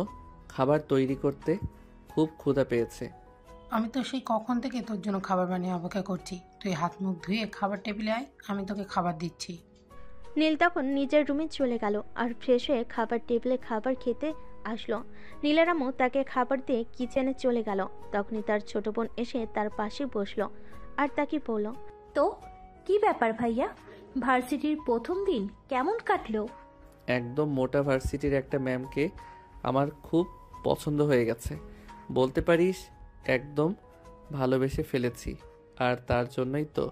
খাবার তৈরি করতে, খুব ক্ষুধা পেয়েছে। আমি তো সেই কখন থেকে তোর জন্য খাবার বানিয়ে অপেক্ষা করছি। তুই হাত মুখ ধুয়ে খাবার টেবিলে আয়, আমি তোকে খাবার দিচ্ছি। নীল তখন নিজের রুমে চলে গেল আর ফ্রেশ হয়ে খাবার টেবিলে খাবার খেতে আসলো। নীলের আম্মু তাকে খাবার দিয়ে কিচেনে চলে গেল। তখনই তার ছোট বোন এসে তার পাশে বসলো আর তাকে বলল, তো কি ব্যাপার ভাইয়া, ভার্সিটির প্রথম দিন কেমন কাটলো? একদম মোটা ভার্সিটির একটা ম্যামকে আমার খুব পছন্দ হয়ে গেছে, বলতে পারিস একদম ভালোবেসে ফেলেছি। আর তার জন্যই তো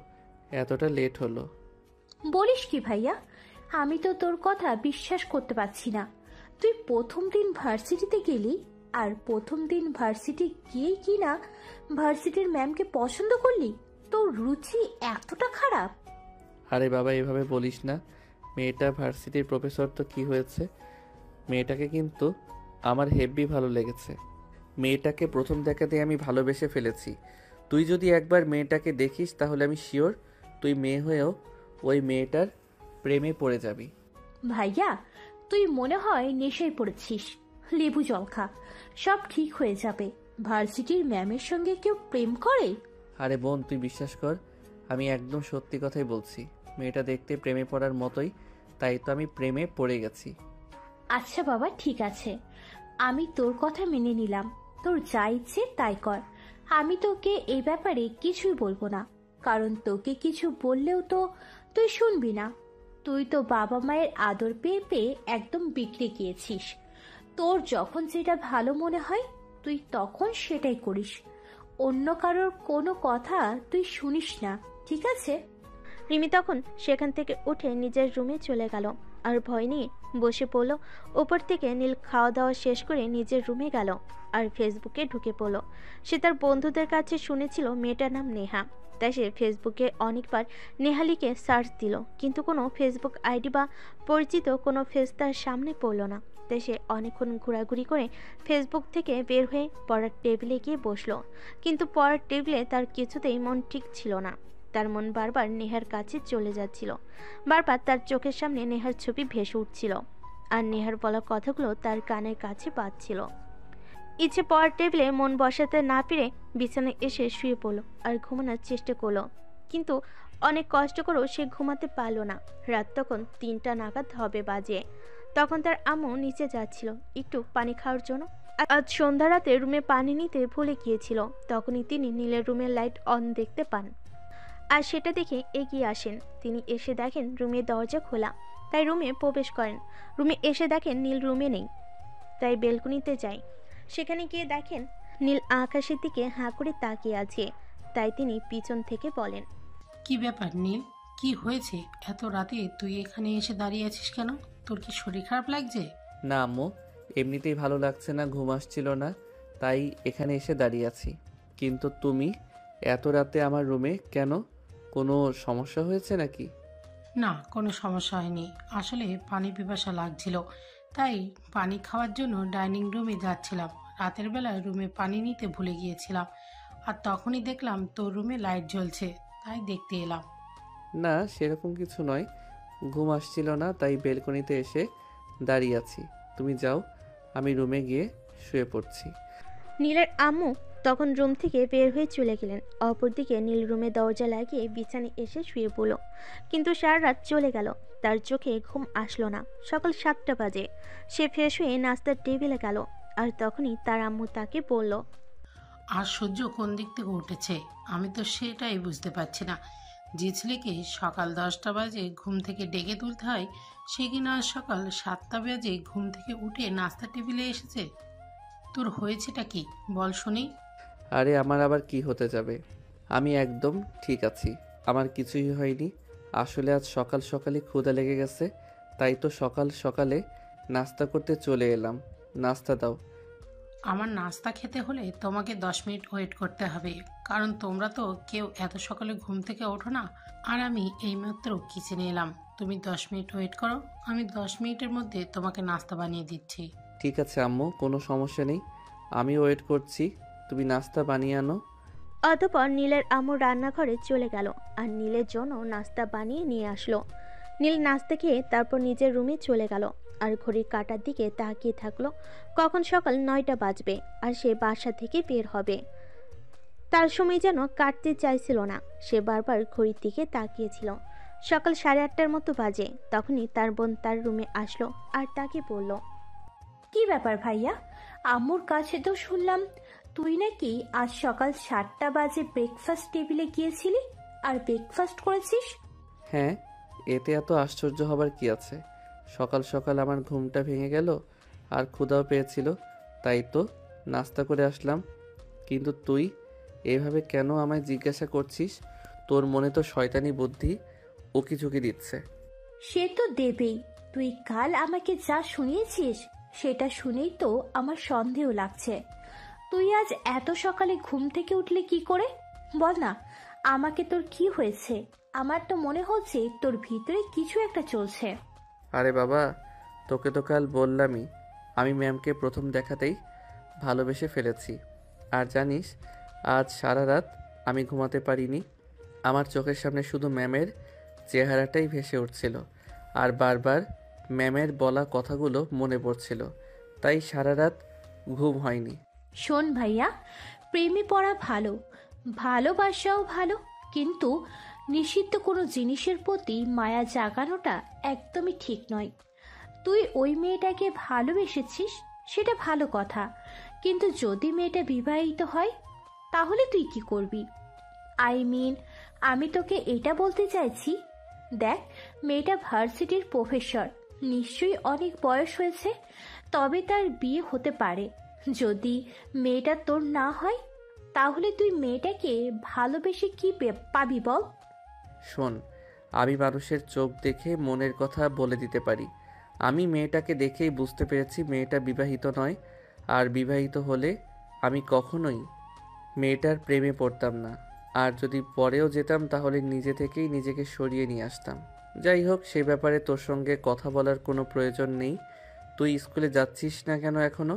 এতটা লেট হলো। বলিস কি ভাইয়া, আমি তো তোর কথা বিশ্বাস করতে পারছি না। তুই প্রথম দিন ভার্সিটিতে গেলি আর প্রথম দিন ভার্সিটি গিয়েই কি না ভার্সিটির ম্যামকে পছন্দ করলি? তোর রুচি এতটা খারাপ? আরে বাবা, এভাবে বলিস না। মেয়েটা ভার্সিটির প্রফেসর তো কি হয়েছে, মেয়েটাকে কিন্তু আমার হেব্বি ভালো লেগেছে। মেয়েটাকে প্রথম দেখাতেই আমি ভালোবেসে ফেলেছি। তুই যদি একবার মেয়েটাকে দেখিস তাহলে আমি শিওর তুই মেয়ে হয়েও ওই মেয়েটার প্রেমে পড়ে যাবি। ভাইয়া, তুই মনে হয় নেশায় পড়েছিস। লেবু জল খা, সব ঠিক হয়ে যাবে। ভার্সিটির ম্যামের সঙ্গে কেউ প্রেম করে? আরে বোন, তুই বিশ্বাস কর, আমি একদম সত্যি কথাই বলছি। মেয়েটা দেখতে প্রেমে পড়ার মতোই, তাই তো আমি প্রেমে পড়ে গেছি। আচ্ছা বাবা, ঠিক আছে, আমি তোর কথা মেনে নিলাম। তোর যা ইচ্ছে তাই কর। আমি তোকে এই ব্যাপারে কিছুই বলবো না, কারণ তোকে কিছু বললেও তো তুই শুনবি না। তুই তো বাবা মায়ের আদর পেয়ে পেয়ে একদম বিগড়ে গিয়েছিস। তোর যখন যেটা ভালো মনে হয় তুই তখন সেটাই করিস। অন্য কারোর কোনো কথা তুই শুনিস না, ঠিক আছে? রিমি তখন সেখান থেকে উঠে নিজের রুমে চলে গেল আর ভয় নিয়ে বসে পড়ল। ওপর থেকে নীল খাওয়া দাওয়া শেষ করে নিজের রুমে গেল আর ফেসবুকে ঢুকে পড়ল। সে তার বন্ধুদের কাছে শুনেছিল মেয়েটার নাম নেহা, তাই সে ফেসবুকে অনেকবার নেহালিকে সার্চ দিল, কিন্তু কোনো ফেসবুক আইডি বা পরিচিত কোনো ফেস তার সামনে পড়ল না। তাই সে অনেকক্ষণ ঘোরাঘুরি করে ফেসবুক থেকে বের হয়ে পড়ার টেবিলে গিয়ে বসলো, কিন্তু পড়ার টেবিলে তার কিছুতেই মন ঠিক ছিল না। তার মন বারবার নেহার কাছে চলে যাচ্ছিল, বারবার তার চোখের সামনে নেহার ছবি ভেসে উঠছিল আর নেহার বলা কথাগুলো তার কানের কাছে বাজছিল। ইচ্ছে পড়ার টেবিলে মন বসাতে না পেরে বিছানায় এসে শুয়ে পড়লো আর ঘুমানোর চেষ্টা করলো, কিন্তু অনেক কষ্ট করেও সে ঘুমাতে পারলো না। রাত তখন 3টা নাগাদ হবে বাজে। তখন তার আম্মু নিচে যাচ্ছিল একটু পানি খাওয়ার জন্য। আজ সন্ধ্যা রাতে রুমে পানি নিতে ভুলে গিয়েছিল। তখনই তিনি নীলের রুমের লাইট অন দেখতে পান আর সেটা দেখে এগিয়ে আসেন। তিনি এসে দেখেন রুমের দরজা খোলা, তাই রুমে প্রবেশ করেন। রুমে এসে দেখেন নীল রুমে নেই, তাই বেলকনিতে যায়। সেখানে গিয়ে দেখেন নীল আকাশের দিকে হাঁ করে তাকিয়ে আছে, তাই তিনি পিছন থেকে বলেন, কি ব্যাপার নীল, কি হয়েছে? এত রাতে তুই এখানে এসে দাঁড়িয়ে আছিস কেন? তোর কি শরীর খারাপ লাগছে? না আম্মু, এমনিতেই ভালো লাগছে না, ঘুম আসছিল না, তাই এখানে এসে দাঁড়িয়ে আছি। কিন্তু তুমি এত রাতে আমার রুমে কেন? কোনো সমস্যা হয়েছে নাকি? না, কোনো সমস্যা হয়নি। আসলে পানি পিপাসা লাগছিল, তাই পানি খাওয়ার জন্য ডাইনিং রুমে যাচ্ছিলাম। রাতের বেলা রুমে পানি নিতে ভুলে গিয়েছিলাম, আর তখনই দেখলাম তোর রুমে লাইট জ্বলছে, তাই দেখতে এলাম। না, সেরকম কিছু নয়, ঘুম আসছিল না তাই বেলকনিতে এসে দাঁড়িয়ে আছি। তুমি যাও, আমি রুমে গিয়ে শুয়ে পড়ছি। নীলের আম্মু তখন রুম থেকে বের হয়ে চলে গেলেন। অপরদিকে নীল রুমে দরজা লাগিয়ে বিছানায় এসে শুয়ে পড়ল, কিন্তু সারা রাত চলে গেল, তার চোখে ঘুম আসলো না। সকাল 7টা বাজে। সে ফ্রেশ হয়ে নাস্তার টেবিলে গেল আর তখনই তার আম্মু তাকে বলল, আর সূর্য কোন দিক থেকে উঠেছে আমি তো সেটাই বুঝতে পারছি না। যে ছেলেকে সকাল 10টা বাজে ঘুম থেকে ডেকে তুলতে হয়, সে কিনা আজ সকাল 7টা বাজে ঘুম থেকে উঠে নাস্তার টেবিলে এসেছে। তোর হয়েছেটা কি বল শুনি? আরে আমার আবার কি হতে যাবে, আমি একদম ঠিক আছি, আমার কিছুই হয়নি। আসলে আজ সকাল সকালই ক্ষুধা লেগে গেছে, তাই তো সকাল সকালে নাস্তা করতে চলে এলাম। নাস্তা দাও। আমার নাস্তা খেতে হলে তোমাকে 10 মিনিট ওয়েট করতে হবে, কারণ তোমরা তো কেউ এত সকালে ঘুম থেকে ওঠো না। আর আমি এইমাত্র কিচেনে এলাম, তুমি 10 মিনিট ওয়েট করো, আমি 10 মিনিটের মধ্যে তোমাকে নাস্তা বানিয়ে দিচ্ছি। ঠিক আছে আম্মু, কোনো সমস্যা নেই, আমি ওয়েট করছি, তুমি নাস্তা বানিয়ে আনো। অতঃপর নীলের আম্মু রান্নাঘরে চলে গেল আর নীলের জন্য নাস্তা বানিয়ে নিয়ে আসলো। নীল নাস্তা খেয়ে তারপর নিজের রুমে চলে গেল আর ঘড়ির কাঁটার দিকে তাকিয়ে থাকলো। কখন সকাল 9টা বাজবে আর সে বাসা থেকে বের হবে। তার সময় যেন কাটতে চাইছিল না, সে বারবার ঘড়ির দিকে তাকিয়েছিল। সকাল 8:30টার মতো বাজে। তখনই তার বোন তার রুমে আসলো আর তাকে বলল, কি ব্যাপার ভাইয়া? আম্মুর কাছে তো শুনলাম তুই নাকি আজ সকাল 7টা বাজে ব্রেকফাস্ট টেবিলে গিয়েছিলি আর ব্রেকফাস্ট করেছিস। হ্যাঁ, এতে এত আশ্চর্য হবার কি আছে? সকাল সকাল আমার ঘুমটা ভেঙে গেল আর ক্ষুধাও পেয়েছিল, তাই তো নাস্তা করে আসলাম। কিন্তু তুই এভাবে কেন আমায় জিজ্ঞাসা করছিস? তোর মনে তো শয়তানি বুদ্ধি উকিঝুঁকি দিচ্ছে। সে তো দেবেই, তুই কাল আমাকে যা শুনিয়েছিস সেটা শুনেই তো আমার সন্দেহ লাগছে। তুই আজ এত সকালে ঘুম থেকে উঠলে কি করে বল না আমাকে, তোর কি হয়েছে? আমার তো মনে হচ্ছে তোর ভিতরে কিছু একটা চলছে। আরে বাবা, তোকে তো কাল বললামই আমি ম্যামকে প্রথম দেখাতেই ভালোবেসে ফেলেছি। আর জানিস, আজ সারা রাত আমি ঘুমাতে পারিনি। আমার চোখের সামনে শুধু ম্যামের চেহারাটাই ভেসে উঠছিল, আর বারবার ম্যামের বলা কথাগুলো মনে পড়ছিল, তাই সারা রাত ঘুম হয়নি। শোন ভাইয়া, প্রেমে পড়া ভালো, ভালোবাসাও ভালো, কিন্তু নিষিদ্ধ কোনো জিনিসের প্রতি মায়া জাগানোটা একদমই ঠিক নয়। তুই ওই মেয়েটাকে ভালোবেসেছিস, সেটা ভালো কথা, কিন্তু যদি মেয়েটা বিবাহিত হয় তাহলে তুই কি করবি? আমি তোকে এটা বলতে চাইছি, দেখ, মেয়েটা ভার্সিটির প্রফেসর, নিশ্চয়ই অনেক বয়স হয়েছে, তবে তার বিয়ে হতে পারে। যদি মেয়েটা তোর না হয় তাহলে তুই মেয়েটাকে ভালোবেসে কি পাবি বল? শোন, আমি মানুষের চোখ দেখে মনের কথা বলে দিতে পারি। আমি মেয়েটাকে দেখেই বুঝতে পেরেছি মেয়েটা বিবাহিত নয়, আর বিবাহিত হলে আমি কখনোই মেয়েটার প্রেমে পড়তাম না। আর যদি পরেও যেতাম তাহলে নিজে থেকেই নিজেকে সরিয়ে নিয়ে আসতাম। যাই হোক, সে ব্যাপারে তোর সঙ্গে কথা বলার কোনো প্রয়োজন নেই। তুই স্কুলে যাচ্ছিস না কেন এখনো?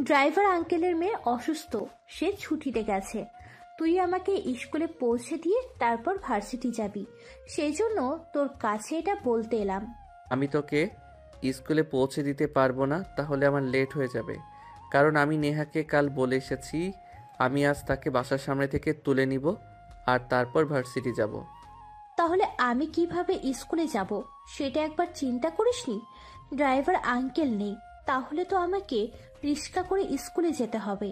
ড্রাইভার আঙ্কেলের মেয়ে অসুস্থ, সে ছুটিতে গেছে। তুই আমাকে স্কুলে পৌঁছে দিয়ে তারপর ভার্সিটি যাবি, সেই জন্য তোর কাছে এটা বলতে এলাম। আমি তোকে স্কুলে পৌঁছে দিতে পারবো না, তাহলে আমার লেট হয়ে যাবে। কারণ আমি নেহাকে কাল বলে এসেছি আমি আজ তাকে বাসার সামনে থেকে তুলে নিব, আর তারপর ভার্সিটি যাব। তাহলে আমি কিভাবে স্কুলে যাব সেটা একবার চিন্তা করিসনি? ড্রাইভার আঙ্কেল নেই, তাহলে তো আমাকে রিক্সা করে স্কুলে যেতে হবে।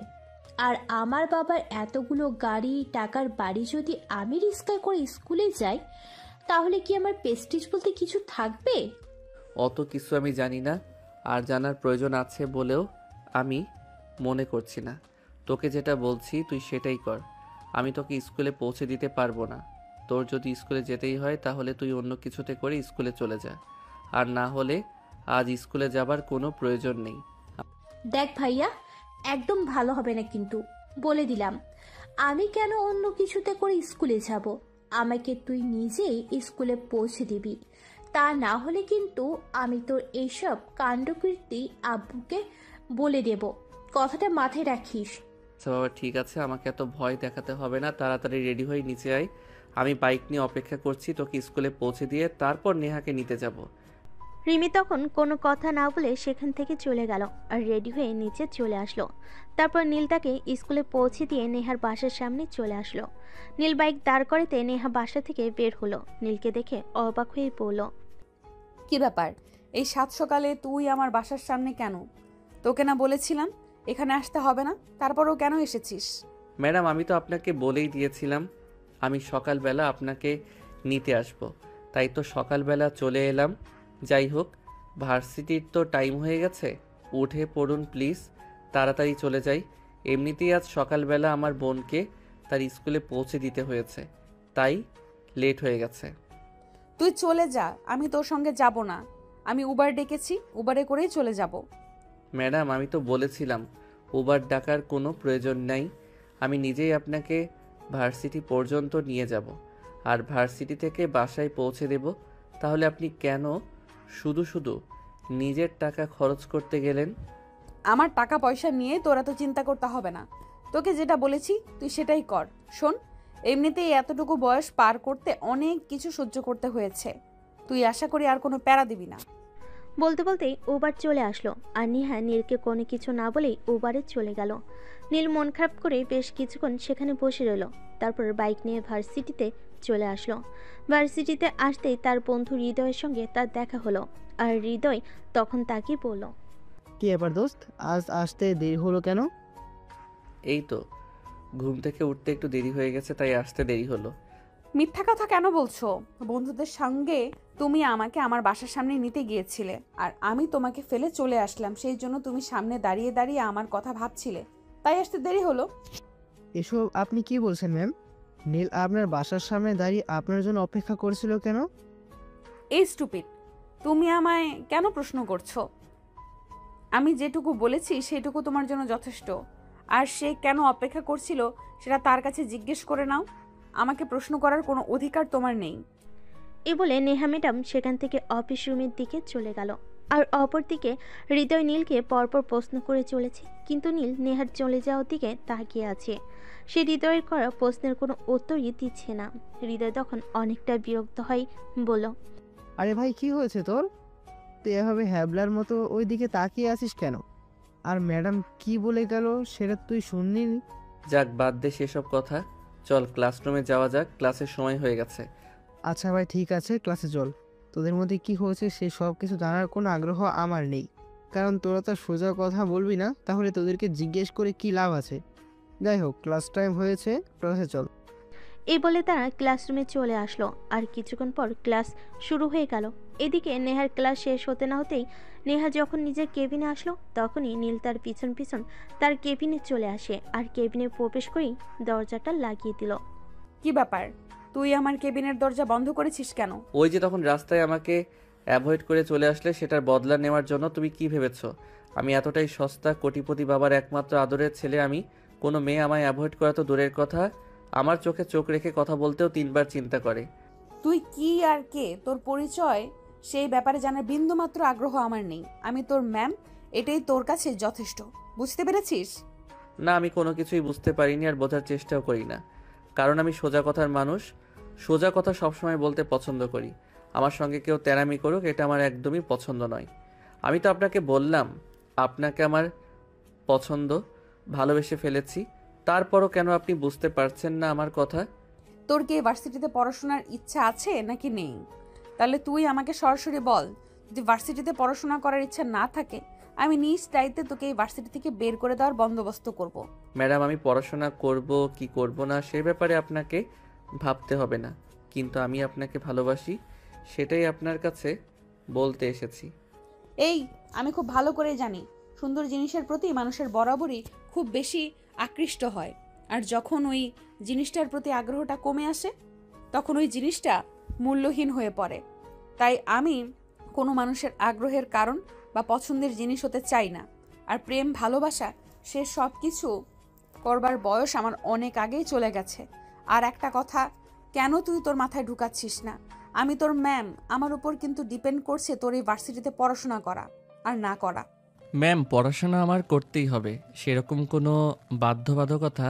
আর আমার বাবার এতগুলো গাড়ি, টাকার বাড়ি, যদি আমি রিক্সা করে স্কুলে যাই তাহলে কি আমার প্রেস্টিজ বলতে কিছু থাকবে? অত কিছু আমি জানি না, আর জানার প্রয়োজন আছে বলেও আমি মনে করছি না। তোকে যেটা বলছি তুই সেটাই কর। আমি তোকে স্কুলে পৌঁছে দিতে পারবো না। তোর যদি স্কুলে যেতেই হয় তাহলে তুই অন্য কিছুতে করে স্কুলে চলে যা, আর না হলে আজ স্কুলে যাবার কোনো প্রয়োজন নেই। দেখ ভাইয়া, একদম ভালো হবে না কিন্তু, বলে দিলাম। আমি কেন অন্য কিছুতে করে স্কুলে যাব? আমাকে তুই নিজেই স্কুলে পৌঁছে দিবি, তা না হলে কিন্তু আমি তোর এইসব কাণ্ডকীর্তি আব্বুকে বলে দেব, কথাটা মাথায় রাখিস। আচ্ছা বাবা, ঠিক আছে, আমাকে এত ভয় দেখাতে হবে না। তাড়াতাড়ি রেডি হয়ে নিচে আয়, আমি বাইক নিয়ে অপেক্ষা করছি। তোকে স্কুলে পৌঁছে দিয়ে তারপর নেহাকে নিতে যাব। রিমি তখন কোনো কথা না বলে সেখান থেকে চলে গেল আর রেডি হয়ে নিচে চলে আসলো। তারপর নীল তাকে স্কুলে পৌঁছে দিয়ে নেহার বাসার সামনে চলে আসলো। নীল বাইক দাঁড় করাতে নেহা বাসা থেকে বের হলো। নীলকে দেখে অবাক হয়ে পড়ল। কি ব্যাপার, এই সাত সকালে তুই আমার বাসার সামনে কেন? তোকে না বলেছিলাম এখানে আসতে হবে না, তারপরও কেন এসেছিস? ম্যাডাম, আমি তো আপনাকে বলেই দিয়েছিলাম আমি সকালবেলা আপনাকে নিতে আসব, তাই তো সকালবেলা চলে এলাম। যাই হোক, ভার্সিটির তো টাইম হয়ে গেছে, উঠে পড়ুন প্লিজ, তাড়াতাড়ি চলে যাই। এমনিতেই আজ সকালবেলা আমার বোনকে তার স্কুলে পৌঁছে দিতে হয়েছে, তাই লেট হয়ে গেছে। তুই চলে যা, আমি তোর সঙ্গে যাব না। আমি উবার ডেকেছি, উবারে করেই চলে যাব। ম্যাডাম, আমি তো বলেছিলাম উবার ডাকার কোনো প্রয়োজন নাই, আমি নিজেই আপনাকে ভার্সিটি পর্যন্ত নিয়ে যাব, আর ভার্সিটি থেকে বাসায় পৌঁছে দেব। তাহলে আপনি কেন শুধু শুধু নিজের টাকা খরচ করতে গেলেন? আমার টাকা পয়সা নিয়ে তোরা তো চিন্তা করতে হবে না। তোকে যেটা বলেছি তুই সেটাই কর। শোন, এমনিতেই এতটুকু বয়স পার করতে অনেক কিছু সহ্য করতে হয়েছে, তুই আশা করি আর কোনো প্যারা দিবি না। বলতে বলতেই উবার চলে আসলো আর নেহা নীলকে কোনো কিছু না বলেই উবারে চলে গেল। নীল মন খারাপ করে বেশ কিছুক্ষণ সেখানে বসে রইল। তারপর বাইক নিয়ে ভার্সিটিতে চলে আসলো। ভার্সিটিতে আসতেই তার বন্ধু হৃদয়ের সঙ্গে তার দেখা হলো, আর হৃদয় তখন তাকে বলল, কি ব্যাপার দোস্ত, আজ আসতে দেরি হলো কেন? এই তো ঘুম থেকে উঠতে একটু দেরি হয়ে গেছে, তাই আসতে দেরি হলো। মিথ্যা কথা কেন বলছো? বন্ধুদের সঙ্গে তুমি আমাকে আমার বাসার সামনে নিতে গিয়েছিলে, আর আমি তোমাকে ফেলে চলে আসলাম, সেই জন্য তুমি সামনে দাঁড়িয়ে দাঁড়িয়ে আমার কথা ভাবছিলে, তাই আসতে দেরি হলো। এসব আপনি কি বলছেন ম্যাম? নীল আপনার বাসার সামনে দাঁড়িয়ে আপনার জন্য অপেক্ষা করছিল কেন? এই স্টুপিড, তুমি আমায় কেন প্রশ্ন করছো? আমি যেটুকু বলেছি সেটুকু তোমার জন্য যথেষ্ট, আর সে কেন অপেক্ষা করছিল সেটা তার কাছে জিজ্ঞেস করে নাও। আমাকে প্রশ্ন করার কোনো অধিকার তোমার নেই। এ বলে নেহা ম্যাডাম সেখান থেকে অফিস রুমের দিকে চলে গেল। আর অপরদিকে হৃদয় নীলকে পরপর প্রশ্ন করে চলেছে, কিন্তু নীল নেহার চলে যাওয়ার দিকে তাকিয়ে আছে। সে হৃদয়ের করা প্রশ্নের কোনো উত্তরই দিচ্ছে না। হৃদয় তখন অনেকটা বিরক্ত হয়, বলল, আরে ভাই, কি হয়েছে তোর? তুই এভাবে হ্যাবলার মতো ওই দিকে তাকিয়ে আছিস কেন? আর ম্যাডাম কি বলে গেল সেটা তুই শুনলি? যাক, বাদ দে সেসব কথা। চল ক্লাসরুমে যাওয়া যাক, ক্লাসের সময় হয়ে গেছে। আচ্ছা ভাই, ঠিক আছে, ক্লাসে চল। তোদের মধ্যে কি হয়েছে সে সব কিছু জানার কোনো আগ্রহ আমার নেই, কারণ তোরা তো সোজা কথা বলবি না, তাহলে তোদেরকে জিজ্ঞেস করে কি লাভ আছে? যাই হোক, ক্লাস টাইম হয়েছে, ক্লাসে চল। এই বলে তারা ক্লাসরুমে চলে আসলো। আর কিছুক্ষণ পর ক্লাস শুরু হয়ে গেল। এদিকে নেহার ক্লাস শেষ হতে না হতেই নেহা যখন নিজের কেবিনে আসলো, তখনই নীল তার পিছন পিছন তার কেবিনে চলে আসে আর কেবিনে প্রবেশ করেই দরজাটা লাগিয়ে দিল। কি ব্যাপার, তুই আমার কেবিনের দরজা বন্ধ করেছিস কেন? ওই যে তখন রাস্তায় আমাকে অ্যাভয়েড করে চলে আসলে, সেটার বদলা নেওয়ার জন্য। তুমি কি ভেবেছো আমি এতটাই সস্তা? কোটিপতি বাবার একমাত্র আদরের ছেলে আমি। কোনো মেয়ে আমায় অ্যাভয়েড করা তো দূরের কথা, আমার চোখে চোখ রেখে কথা বলতেও 3বার চিন্তা করে। তুই কি আর কে, তোর পরিচয় সেই ব্যাপারে জানার বিন্দুমাত্র আগ্রহ আমার নেই। আমি তোর ম্যাম, এটাই তোর কাছে যথেষ্ট। বুঝতে পেরেছিস? না, আমি কোনো কিছুই বুঝতে পারিনি আর বোঝার চেষ্টাও করি না, কারণ আমি সোজা কথার মানুষ। সোজা কথা সবসময় বলতে পছন্দ করি। আমার সঙ্গে কেউ তেরামি করুক, এটা আমার একদমই পছন্দ নয়। আমি তো আপনাকে বললাম আপনাকে আমার পছন্দ, ভালোবেসে ফেলেছি। তারপরও কেন আপনি বুঝতে পারছেন না আমার কথা? তোর কি ভার্সিটিতে পড়াশোনার ইচ্ছা আছে নাকি নেই? তাহলে তুই আমাকে সরাসরি বল। যদি ভার্সিটিতে পড়াশোনা করার ইচ্ছা না থাকে, আমি নিজ দায়িত্বে তোকে এই ভার্সিটি থেকে বের করে দেওয়ার বন্দোবস্ত করব। ম্যাডাম, আমি পড়াশোনা করব কি করব না সে ব্যাপারে আপনাকে ভাবতে হবে না, কিন্তু আমি আপনাকে ভালোবাসি, সেটাই আপনার কাছে বলতে এসেছি। এই, আমি খুব ভালো করে জানি সুন্দর জিনিসের প্রতি মানুষের বরাবরই খুব বেশি আকৃষ্ট হয়, আর যখন ওই জিনিসটার প্রতি আগ্রহটা কমে আসে, তখন ওই জিনিসটা মূল্যহীন হয়ে পড়ে। তাই আমি কোনো মানুষের আগ্রহের কারণ বা পছন্দের জিনিস হতে চাই না। আর প্রেম ভালোবাসা সে সব কিছু করবার বয়স আমার অনেক আগেই চলে গেছে। আর একটা কথা, কেন তুই তোর মাথায় ঢুকাচ্ছিস না? আমি তোর ম্যাম, আমার উপর কিন্তু ডিপেন্ড করছে তোর এই ভার্সিটিতে পড়াশোনা করা আর না করা। ম্যাম, পড়াশোনা আমার করতেই হবে, সেরকম কোনো বাধ্যবাধকতা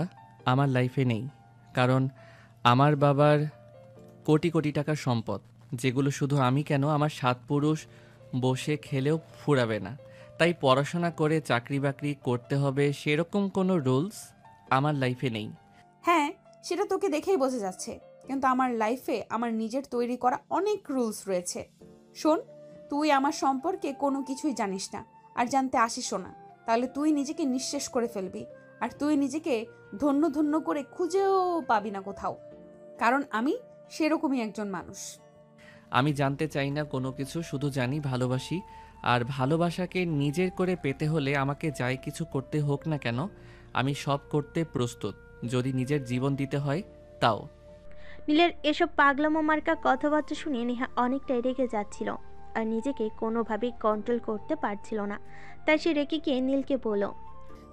আমার লাইফে নেই। কারণ আমার বাবার কোটি কোটি টাকার সম্পদ, যেগুলো শুধু আমি কেন, আমার 7 পুরুষ বসে খেলেও ফুরাবে না। তাই পড়াশোনা করে চাকরি বাকরি করতে হবে, সেরকম কোনো রুলস আমার লাইফে নেই। হ্যাঁ, সেটা তোকে দেখেই বোঝা যাচ্ছে, কিন্তু আমার লাইফে আমার নিজের তৈরি করা অনেক রুলস রয়েছে। শোন, তুই আমার সম্পর্কে কোনো কিছুই জানিস না আর জানতে আসিসও না, তাহলে তুই নিজেকে নিঃশেষ করে ফেলবি। আর তুই নিজেকে ধন্য ধন্য করে খুঁজেও পাবি না কোথাও, কারণ আমি সেরকমই একজন মানুষ। আমি জানতে চাই না কোনো কিছু, শুধু জানি ভালোবাসি। আর ভালোবাসাকে নিজের করে পেতে হলে আমাকে যাই কিছু করতে হোক না কেন, আমি সব করতে প্রস্তুত, যদি নিজের জীবন দিতে হয় তাও। নীলের এসব পাগলামো মার্কা কথাবার্তা শুনে নেহা অনেকটাই রেগে যাচ্ছিল আর নিজেকে কোনোভাবেই কন্ট্রোল করতে পারছিল না। তাই সে রেগে গিয়ে নীলকে বলল,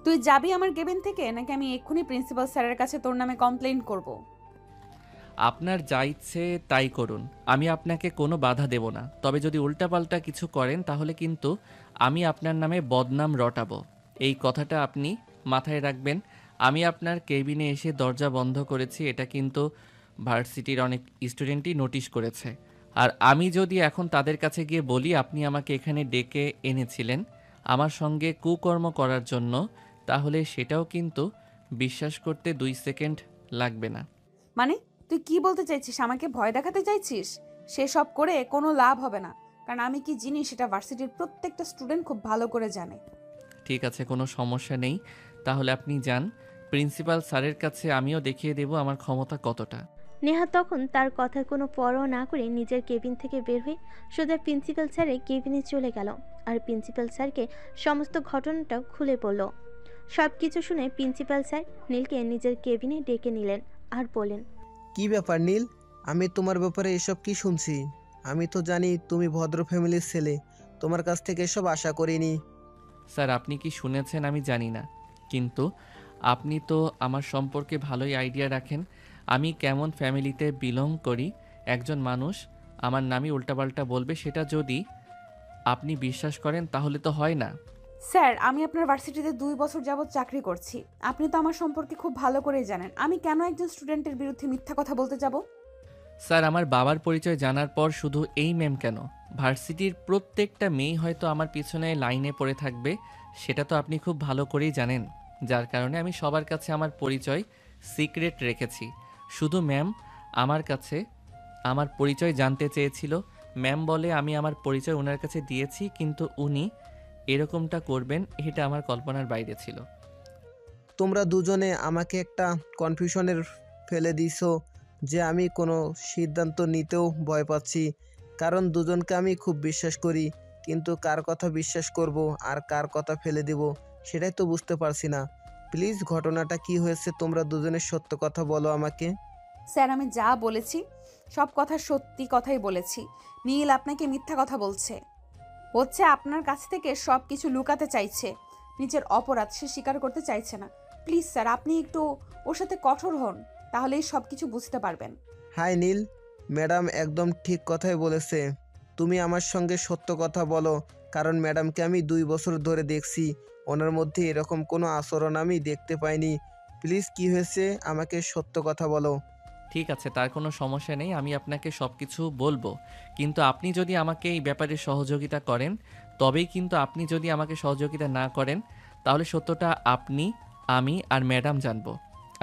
তুই যাবি আমার কেবিন থেকে, নাকি আমি এক্ষুনি প্রিন্সিপাল স্যারের কাছে তোর নামে কমপ্লেইন করব? আপনার যা ইচ্ছে তাই করুন, আমি আপনাকে কোনো বাধা দেব না। তবে যদি উল্টাপাল্টা কিছু করেন তাহলে কিন্তু আমি আপনার নামে বদনাম রটাবো। এই কথাটা আপনি মাথায় রাখবেন। আমি আপনার কেবিনে এসে দরজা বন্ধ করেছি, এটা কিন্তু ভার্সিটির অনেক স্টুডেন্টই নোটিশ করেছে। আর আমি যদি এখন তাদের কাছে গিয়ে বলি আপনি আমাকে এখানে ডেকে এনেছিলেন আমার সঙ্গে কুকর্ম করার জন্য, তাহলে সেটাও কিন্তু বিশ্বাস করতে 2 সেকেন্ড লাগবে না। মানে তুই কি বলতে চাইছিস? আমাকে ভয় দেখাতে চাইছিস? সেসব করে কোনো লাভ হবে না, কারণ আমি কি জিনিস সেটা ভার্সিটির প্রত্যেকটা স্টুডেন্ট খুব ভালো করে জানে। ঠিক আছে, কোনো সমস্যা নেই, তাহলে আপনি যান। প্রিন্সিপাল স্যারের কাছে আমিও দেখিয়ে দেব আমার ক্ষমতা কতটা। নেহা তখন তার কথার কোনো পরোয়া না করে নিজের কেবিন থেকে বের হয়ে সোজা প্রিন্সিপাল স্যারের কেবিনে চলে গেল আর প্রিন্সিপাল স্যারকে সমস্ত ঘটনাটা খুলে বলল। সব কিছু শুনে প্রিন্সিপাল স্যার নীলকে নিজের কেবিনে ডেকে নিলেন আর বললেন, কি ব্যাপার নীল, আমি তোমার ব্যাপারে এসব কি শুনছি? আমি তো জানি তুমি ভদ্র ফ্যামিলির ছেলে, তোমার কাছ থেকে এসব আশা করিনি। স্যার, আপনি কি শুনেছেন আমি জানি না, কিন্তু আপনি তো আমার সম্পর্কে ভালোই আইডিয়া রাখেন। আমি কেমন ফ্যামিলিতে বিলং করি। একজন মানুষ আমার নামই উল্টাপাল্টা বলবে, সেটা যদি আপনি বিশ্বাস করেন তাহলে তো হয় না। স্যার, আমি আপনার ভার্সিটিতে 2 বছর যাবৎ চাকরি করছি। আপনি তো আমার সম্পর্কে খুব ভালো করেই জানেন। আমি কেন একজন স্টুডেন্টের বিরুদ্ধে মিথ্যা কথা বলতে যাব? স্যার, আমার বাবার পরিচয় জানার পর শুধু এই ম্যাম কেন, ভার্সিটির প্রত্যেকটা মেয়ে হয়তো আমার পিছনে লাইনে পড়ে থাকবে, সেটা তো আপনি খুব ভালো করেই জানেন। যার কারণে আমি সবার কাছে আমার পরিচয় সিক্রেট রেখেছি। শুধু ম্যাম আমার কাছে আমার পরিচয় জানতে চেয়েছিল। ম্যাম বলে আমি আমার পরিচয় ওনার কাছে দিয়েছি, কিন্তু উনি এরকমটা করবেন এটা আমার কল্পনার বাইরে ছিল। তোমরা দুজনে আমাকে একটা কনফিউশনের ফেলে দিছো যে আমি কোনো সিদ্ধান্ত নিতেও ভয় পাচ্ছি, কারণ দুজনকে আমি খুব বিশ্বাস করি, কিন্তু কার কথা বিশ্বাস করব আর কার কথা ফেলে দিব সেটাই তো বুঝতে পারছি না। প্লিজ ঘটনাটা কি হয়েছে তোমরা দুজনের সত্য কথা বলো আমাকে। স্যার, আমি যা বলেছি সব কথা সত্যি কথাই বলেছি। নীল আপনাকে মিথ্যা কথা বলছে, আপনার কাছ থেকে সব কিছু লুকাতে চাইছে। নিজের অপরাধ সে স্বীকার করতে চাইছে না। প্লিজ স্যার, আপনি একটু ওর সাথে কঠোর হন, তাহলেই সব কিছু বুঝতে পারবেন। হাই নীল, ম্যাডাম একদম ঠিক কথাই বলেছে। তুমি আমার সঙ্গে সত্য কথা বলো, কারণ ম্যাডামকে আমি 2 বছর ধরে দেখছি, ওনার মধ্যে এরকম কোনো আচরণ আমি দেখতে পাইনি। প্লিজ কি হয়েছে আমাকে সত্য কথা বলো। ঠিক আছে, তার কোনো সমস্যা নেই, আমি আপনাকে সব কিছু বলবো। কিন্তু আপনি যদি আমাকে এই ব্যাপারে সহযোগিতা করেন তবেই, কিন্তু আপনি যদি আমাকে সহযোগিতা না করেন তাহলে সত্যটা আপনি, আমি আর ম্যাডাম জানবো,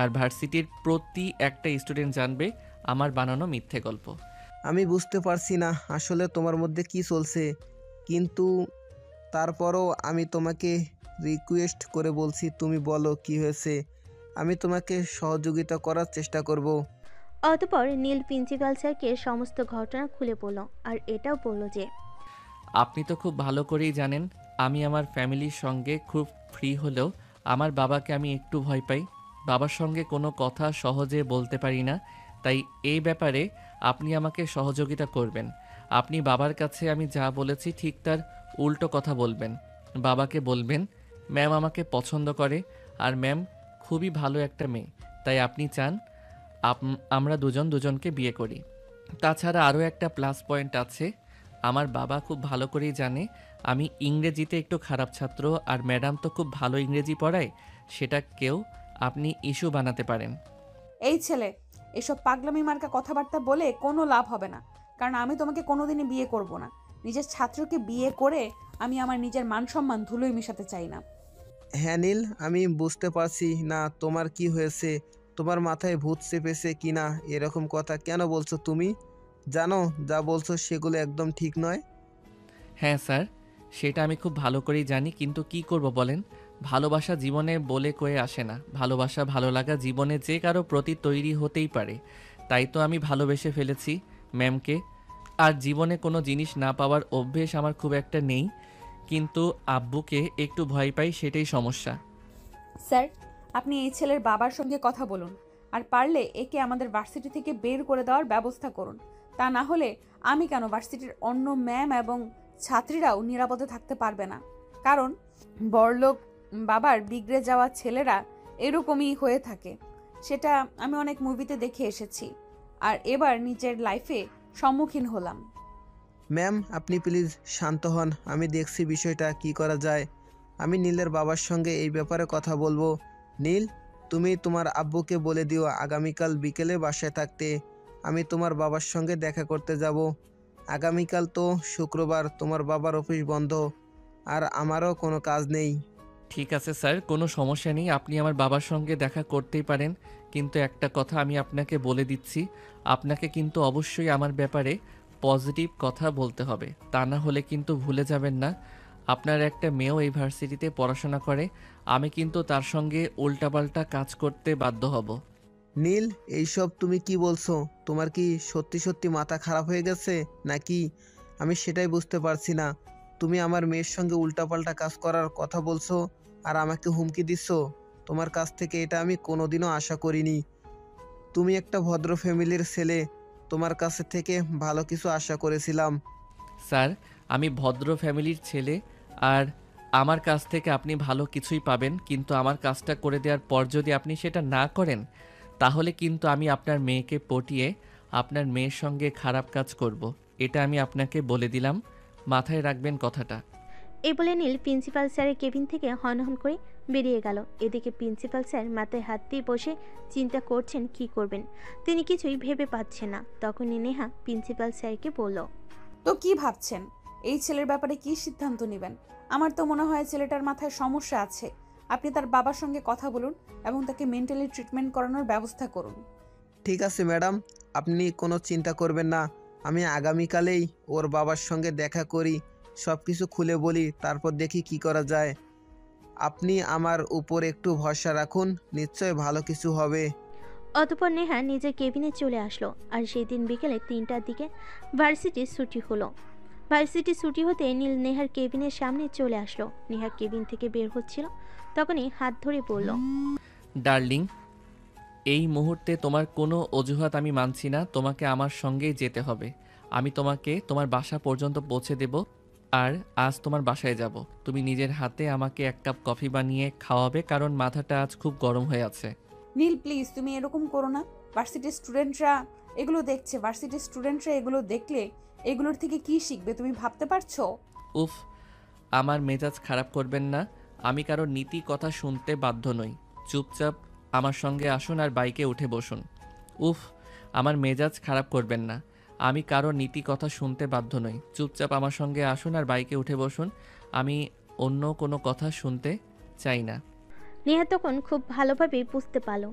আর ভার্সিটির প্রতি একটা স্টুডেন্ট জানবে আমার বানানো মিথ্যে গল্প। আমি বুঝতে পারছি না আসলে তোমার মধ্যে কি চলছে, কিন্তু তারপরও আমি তোমাকে রিকোয়েস্ট করে বলছি, তুমি বলো কি হয়েছে, আমি তোমাকে সহযোগিতা করার চেষ্টা করব। অতঃপর নীল প্রিন্সিপাল স্যারকে সমস্ত ঘটনা খুলে বলল, আর এটাও বলল যে আপনি তো খুব ভালো করেই জানেন আমি আমার ফ্যামিলির সঙ্গে খুব ফ্রি হলেও আমার বাবাকে আমি একটু ভয় পাই। বাবার সঙ্গে কোনো কথা সহজে বলতে পারি না, তাই এই ব্যাপারে আপনি আমাকে সহযোগিতা করবেন। আপনি বাবার কাছে আমি যা বলেছি ঠিক তার উল্টো কথা বলবেন। বাবাকে বলবেন ম্যাম আমাকে পছন্দ করে, আর ম্যাম খুবই ভালো একটা মেয়ে, তাই আপনি চান আমরা দুজন দুজনকে বিয়ে করি। তাছাড়া আরও একটা প্লাস পয়েন্ট আছে, আমার বাবা খুব ভালো করেই জানে আমি ইংরেজিতে একটু খারাপ ছাত্র, আর ম্যাডাম তো খুব ভালো ইংরেজি পড়ায়, সেটাকেও আপনি ইস্যু বানাতে পারেন। এই ছেলে, এসব পাগলামি মার্কা কথাবার্তা বলে কোনো লাভ হবে না, কারণ আমি তোমাকে কোনোদিনই বিয়ে করব না। নিজের ছাত্রকে বিয়ে করে আমি আমার নিজের মান সম্মান ধুলোয় মেশাতে চাই না। হ্যাঁ নীল, আমি বুঝতে পারছি না তোমার কি হয়েছে, তোমার মাথায় ভূত চেপেছে কি না, এরকম কথা কেন বলছো তুমি? জানো যা বলছো সেগুলো একদম ঠিক নয়। হ্যাঁ স্যার, সেটা আমি খুব ভালো করেই জানি, কিন্তু কি করব বলেন, ভালোবাসা জীবনে বলে কয়ে আসে না। ভালোবাসা ভালো লাগা জীবনে যে কারো প্রতি তৈরি হতেই পারে, তাই তো আমি ভালোবেসে ফেলেছি ম্যামকে। আর জীবনে কোনো জিনিস না পাওয়ার অভ্যেস আমার খুব একটা নেই, কিন্তু আব্বুকে একটু ভয় পাই, সেটাই সমস্যা। স্যার, আপনি এই ছেলের বাবার সঙ্গে কথা বলুন, আর পারলে একে আমাদের ভার্সিটি থেকে বের করে দেওয়ার ব্যবস্থা করুন। তা না হলে আমি কেন, ভার্সিটির অন্য ম্যাম এবং ছাত্রীরাও নিরাপদে থাকতে পারবে না। কারণ বড়লোক বাবার বিগড়ে যাওয়া ছেলেরা এরকমই হয়ে থাকে, সেটা আমি অনেক মুভিতে দেখে এসেছি, আর এবার নিজের লাইফে সম্মুখীন হলাম। ম্যাম আপনি প্লিজ শান্ত হন, আমি দেখছি বিষয়টা কি করা যায়। আমি নীলের বাবার সঙ্গে এই ব্যাপারে কথা বলবো। নীল, তুমি তোমার আব্বুকে বলে দিও আগামীকাল বিকেলে বাসায় থাকতে, আমি তোমার বাবার সঙ্গে দেখা করতে যাব। আগামীকাল তো শুক্রবার, তোমার বাবার অফিস বন্ধ, আর আমারও কোনো কাজ নেই। ঠিক আছে স্যার, কোনো সমস্যা নেই, আপনি আমার বাবার সঙ্গে দেখা করতেই পারেন, কিন্তু একটা কথা আমি আপনাকে বলে দিচ্ছি, আপনাকে কিন্তু অবশ্যই আমার ব্যাপারে পজিটিভ কথা বলতে হবে, তা না হলে কিন্তু ভুলে যাবেন না আপনার একটা মেয়েও এই ভার্সিটিতে পড়াশোনা করে, আমি কিন্তু তার সঙ্গে উল্টাপাল্টা কাজ করতে বাধ্য হব। নীল, এইসব তুমি কি বলছো? তোমার কি সত্যি সত্যি মাথা খারাপ হয়ে গেছে নাকি? আমি সেটাই বুঝতে পারছি না। তুমি আমার মেয়ের সঙ্গে উল্টাপাল্টা কাজ করার কথা বলছো আর আমাকে হুমকি দিচ্ছ। তোমার কাছ থেকে এটা আমি কোনোদিনও আশা করিনি। তুমি একটা ভদ্র ফ্যামিলির ছেলে, তোমার কাছে থেকে ভালো কিছু আশা করেছিলাম। স্যার, আমি ভদ্র ফ্যামিলির ছেলে, আর আমার কাছ থেকে আপনি ভালো কিছুই পাবেন, কিন্তু আমার কাজটা করে দেওয়ার পর যদি আপনি সেটা না করেন তাহলে কিন্তু আমি আপনার মেয়েকে পটিয়ে আপনার মেয়ের সঙ্গে খারাপ কাজ করব। এটা আমি আপনাকে বলে দিলাম, মাথায় রাখবেন কথাটা। এই বলে নীল প্রিন্সিপাল স্যারের কেবিন থেকে হনহন করে বেরিয়ে গেল। এদিকে প্রিন্সিপাল স্যার মাথায় হাত দিয়ে বসে চিন্তা করছেন কি করবেন। তিনি কিছুই ভেবে পাচ্ছেন না। তখনই নেহা প্রিন্সিপাল স্যারকে বলল, তো কি ভাবছেন? এই ছেলের ব্যাপারে কি সিদ্ধান্ত নেবেন? আমার তো মনে হয় ছেলেটার মাথায় সমস্যা আছে। আপনি তার বাবার সঙ্গে কথা বলুন এবং তাকে মেন্টালি ট্রিটমেন্ট করানোর ব্যবস্থা করুন। ঠিক আছে ম্যাডাম, আপনি কোনো চিন্তা করবেন না। আমি আগামীকালেই ওর বাবার সঙ্গে দেখা করি, সব কিছু খুলে বলি, তারপর দেখি কি করা যায়। আপনি আমার উপর একটু ভরসা রাখুন, নিশ্চয় ভালো কিছু হবে। অতঃপর নেহা নিজের কেবিনে চলে আসলো। আর সেই দিন বিকেলে 3টার দিকে ভার্সিটির ছুটি হলো। ভার্সিটির ছুটি হতে নীল নেহার কেবিনের সামনে চলে আসলো। নেহা কেবিন থেকে বের হচ্ছিল, তখনই হাত ধরে বলল, ডার্লিং, এই মুহূর্তে তোমার কোনো অজুহাত আমি মানছি না। তোমাকে আমার সঙ্গেই যেতে হবে। আমি তোমাকে তোমার বাসা পর্যন্ত পৌঁছে দেব। আর আজ তোমার বাসায় যাব। তুমি নিজের হাতে আমাকে 1 কাপ কফি বানিয়ে খাওয়াবে, কারণ মাথাটা আজ খুব গরম হয়ে আছে। নীল প্লিজ, তুমি এরকম করো না। ভার্সিটির স্টুডেন্টরা এগুলো দেখলে এগুলোর থেকে কি শিখবে তুমি ভাবতে পারছো? উফ, আমার মেজাজ খারাপ করবেন না। আমি কারোর নীতি কথা শুনতে বাধ্য নই। চুপচাপ আমার সঙ্গে আসুন আর বাইকে উঠে বসুন। উফ, আমার মেজাজ খারাপ করবেন না। আমি কারোর নীতি কথা শুনতে বাধ্য নই। চুপচাপ আমার সঙ্গে আসুন আর বাইকে উঠে বসুন। আমি অন্য কোনো কথা শুনতে চাই না। নেহা তখন খুব ভালোভাবেই বুঝতে পারলো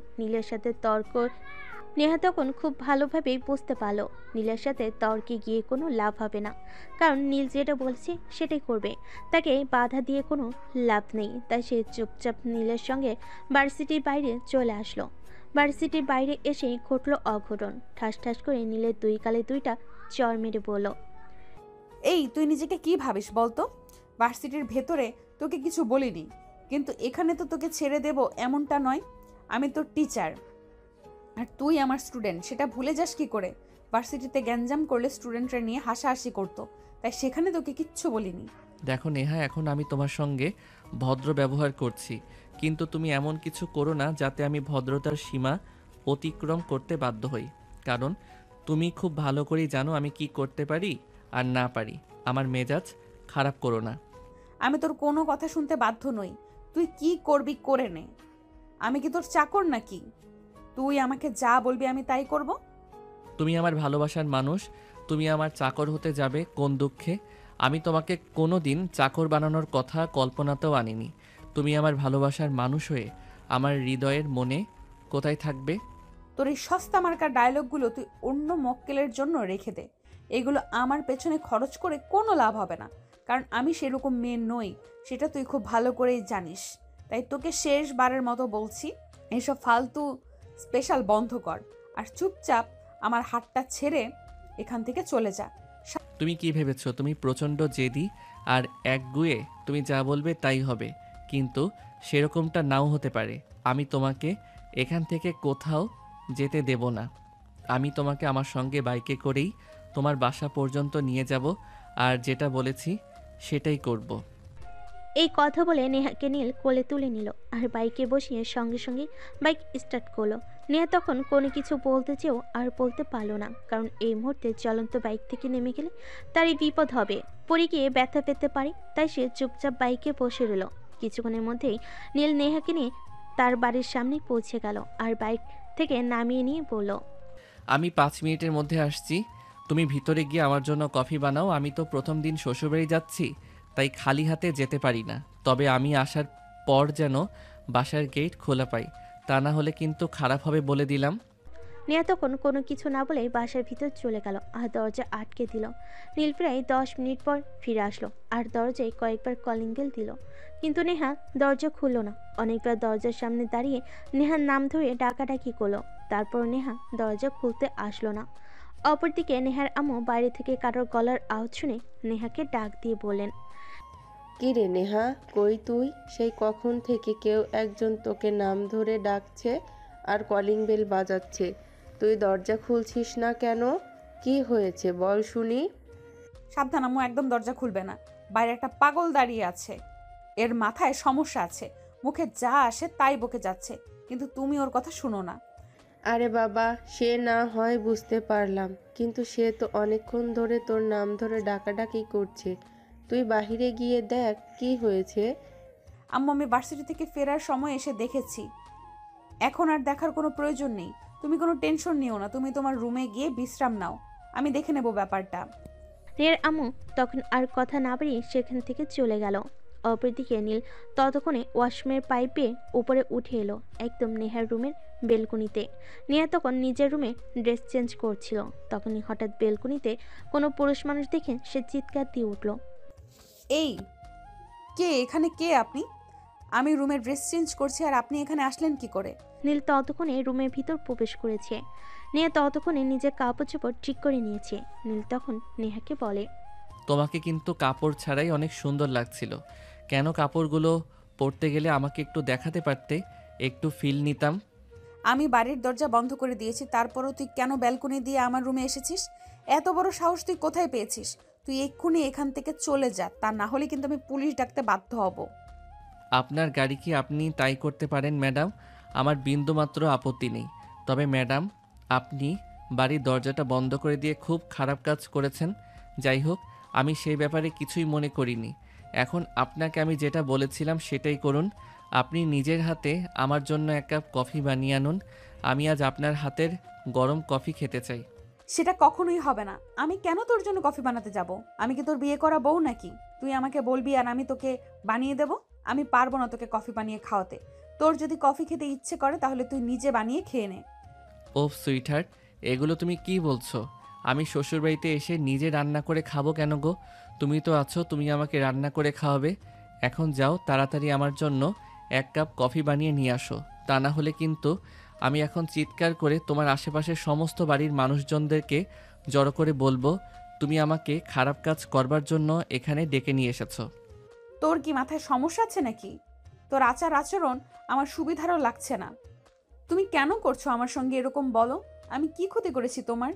নীলের সাথে তর্কে গিয়ে কোনো লাভ হবে না। কারণ নীল যেটা বলছে সেটাই করবে, তাকে বাধা দিয়ে কোনো লাভ নেই। তাই সে চুপচাপ নীলের সঙ্গে ভার্সিটির বাইরে চলে আসলো। ভার্সিটির বাইরে এসেই ঘটলো অঘটন। ঠাস ঠাস করে নীলের 2 গালে 2টা চড় মেরে বলল, এই তুই নিজেকে কি ভাবিস বলতো? ভার্সিটির ভেতরে তোকে কিছু বলিনি, কিন্তু এখানে তো তোকে ছেড়ে দেব এমনটা নয়। আমি তোর টিচার আর তুই আমার স্টুডেন্ট, সেটা ভুলে যাস কি করে? ভার্সিটিতে গ্যাঞ্জাম করলে স্টুডেন্টরা নিয়ে হাসাহাসি করতো, তাই সেখানে তোকে কিচ্ছু বলিনি। দেখো নেহা, এখন আমি তোমার সঙ্গে ভদ্র ব্যবহার করছি, কিন্তু তুমি এমন কিছু করো না যাতে আমি ভদ্রতার সীমা অতিক্রম করতে বাধ্য হই। কারণ তুমি খুব ভালো করেই জানো আমি কি করতে পারি আর না পারি। আমার মেজাজ খারাপ করো না। আমি তোর কোনো কথা শুনতে বাধ্য নই। তুই কি করবি করে নে। আমি কি তোর চাকর নাকি? তুই আমাকে যা বলবি আমি তাই করব। তুমি আমার ভালোবাসার মানুষ, তুমি আমার চাকর হতে যাবে কোন দুঃখে? আমি তোমাকে কোনো দিন চাকর বানানোর কথা কল্পনাতেও আনিনি। তুমি আমার ভালোবাসার মানুষ হয়ে আমার হৃদয়ের মনে কোথায় থাকবে? তোর এই সস্তা মার্কা ডায়লগগুলো তুই অন্য মক্কেলের জন্য রেখে দে। এগুলো আমার পেছনে খরচ করে কোনো লাভ হবে না, কারণ আমি সেরকম মেয়ে নই, সেটা তুই খুব ভালো করেই জানিস। তাই তোকে শেষবারের মতো বলছি, এসব ফালতু স্পেশাল বন্ধ কর আর চুপচাপ আমার হাতটা ছেড়ে এখান থেকে চলে যা। তুমি কি ভেবেছো তুমি প্রচণ্ড জেদি আর একগুঁয়ে? তুমি যা বলবে তাই হবে, কিন্তু সেরকমটা নাও হতে পারে। আমি তোমাকে এখান থেকে কোথাও যেতে দেব না। আমি তোমাকে আমার সঙ্গে বাইকে করেই তোমার বাসা পর্যন্ত নিয়ে যাব, আর যেটা বলেছি সেটাই করব। এই কথা বলে নেহাকে নীল কোলে তুলে নিল আর বাইকে বসিয়ে সঙ্গে সঙ্গে বাইক স্টার্ট করলো। নেহা তখন কোনো কিছু বলতে চেয়েও আর বলতে পারলো না, কারণ এই মুহূর্তে চলন্ত বাইক থেকে নেমে গেলে তারই বিপদ হবে, পড়ে গিয়ে ব্যথা পেতে পারে। তাই সে চুপচাপ বাইকে বসে রইল। কিছুক্ষণের মধ্যেই নীল নেহাকে নিয়ে তার বাড়ির সামনে পৌঁছে গেল আর বাইক থেকে নামিয়ে নিয়ে বলল, আমি 5 মিনিটের মধ্যে আসছি। তুমি ভিতরে গিয়ে আমার জন্য কফি বানাও। আমি তো প্রথম দিন শ্বশুরবাড়ি যাচ্ছি, তাই খালি হাতে যেতে পারি না। তবে আমি আসার পর যেন বাসার গেট খোলা পাই, তা না হলে কিন্তু খারাপ হবে বলে দিলাম। নেহা তখন কোনো কিছু না বলেই বাসার ভিতর চলে গেল আর দরজা আটকে দিল। নীল প্রায় 10 মিনিট পর ফিরে আসলো আর দরজায় কয়েকবার কলিং বেল দিল, কিন্তু নেহা দরজা খুলল না। অনেকবার দরজার সামনে দাঁড়িয়ে নেহার নাম ধরে ডাকাডাকি করলো, তারপর নেহা দরজা খুলতে আসলো না। অপরদিকে নেহার আম্মু বাইরে থেকে কারোর গলার আওয়াজ শুনে নেহাকে ডাক দিয়ে বললেন, কি রে নেহা, কই তুই? সেই কখন থেকে কেউ একজন তোকে নাম ধরে ডাকছে আর কলিং বেল বাজাচ্ছে, তুই দরজা খুলছিস না কেন? কি হয়েছে বল শুনি। সাবধান আম্মু, একদম দরজা খুলবে না। বাইরে একটা পাগল দাঁড়িয়ে আছে, এর মাথায় সমস্যা আছে, মুখে যা আসে তাই বকে যাচ্ছে, কিন্তু তুমি ওর কথা শুনো না। আরে বাবা, সে না হয় বুঝতে পারলাম, কিন্তু সে তো অনেকক্ষণ ধরে তোর নাম ধরে ডাকাডাকি করছে। তুই বাহিরে গিয়ে দেখ কি হয়েছে। আম্মু, আমি ভার্সিটি থেকে ফেরার সময় এসে দেখেছি। এখন আর দেখার কোনো প্রয়োজন নেই। তুমি কোনো টেনশন নিও না, তুমি তোমার রুমে গিয়ে বিশ্রাম নাও, আমি দেখে নেব ব্যাপারটা। নীলের আম্মু তখন আর কথা না বাড়িয়ে সেখান থেকে চলে গেল। অপরদিকে নীল ততক্ষণে ওয়াশরুমের পাইপে উপরে উঠে এলো একদম নেহার রুমের বেলকনিতে। নেহা তখন নিজের রুমে ড্রেস চেঞ্জ করছিল। তখনই হঠাৎ বেলকনিতে কোনো পুরুষ মানুষ দেখে সে চিৎকার দিয়ে উঠল। এই কে এখানে? কে আপনি? আমি রুমের ড্রেস চেঞ্জ করছি আর আপনি এখানে আসলেন কি করে? নীল ততক্ষণে রুমের ভিতর প্রবেশ করেছে। নেহা ততক্ষণে নিজের কাপড় চোপড় ঠিক করে নিয়েছে। নীল তখন নেহাকে বলে, তোমাকে কিন্তু কাপড় ছাড়াই অনেক সুন্দর লাগছিল। কেন কাপড়গুলো পরতে গেলে আমাকে একটু দেখাতে পারতে, একটু ফিল নিতাম। আমি বাড়ির দরজা বন্ধ করে দিয়েছি, তারপরও তুই কেন ব্যালকনি দিয়ে আমার রুমে এসেছিস? এত বড় সাহস তুই কোথায় পেয়েছিস? তুই এক্ষুনি এখান থেকে চলে যা, তা না হলে কিন্তু আমি পুলিশ ডাকতে বাধ্য হব। আপনার গাড়ি কি আপনি তাই করতে পারেন ম্যাডাম, আমার বিন্দুমাত্র আপত্তি নেই। তবে ম্যাডাম, আপনি বাড়ির দরজাটা বন্ধ করে দিয়ে খুব খারাপ কাজ করেছেন। যাই হোক, আমি সেই ব্যাপারে কিছুই মনে করিনি। এখন আপনাকে আমি যেটা বলেছিলাম সেটাই করুন। আপনি নিজের হাতে আমার জন্য এক কাপ কফি বানিয়ে আনুন। আমি আজ আপনার হাতের গরম কফি খেতে চাই। সেটা কখনোই হবে না। আমি কেন তোর জন্য কফি বানাতে যাব? আমি কি তোর বিয়ে করা বউ নাকি? তুই আমাকে বলবি আর আমি তোকে বানিয়ে দেব? আমি পারবো না তোকে কফি বানিয়ে খাওয়াতে। তোর যদি কফি খেতে ইচ্ছে করে তাহলে তুই নিজে বানিয়ে খেয়ে নে। ওফ সুইটহার্ট, এগুলো তুমি কি বলছো? আমি শ্বশুরবাড়িতে এসে নিজে রান্না করে খাবো কেন গো? তুমি তো আছো, তুমি আমাকে রান্না করে খাওয়াবে। এখন যাও, তাড়াতাড়ি আমার জন্য এক কাপ কফি বানিয়ে নিয়ে আসো। তা না হলে কিন্তু আমি এখন চিৎকার করে তোমার আশেপাশের সমস্ত বাড়ির মানুষজনদেরকে জড়ো করে বলবো তুমি আমাকে খারাপ কাজ করবার জন্য এখানে ডেকে নিয়ে এসেছো। তোর কি মাথায় সমস্যা আছে নাকি? তোর আচার আচরণ আমার সুবিধারও লাগছে না। তুমি কেন করছো আমার সঙ্গে এরকম, বলো? আমি কি ক্ষতি করেছি তোমার?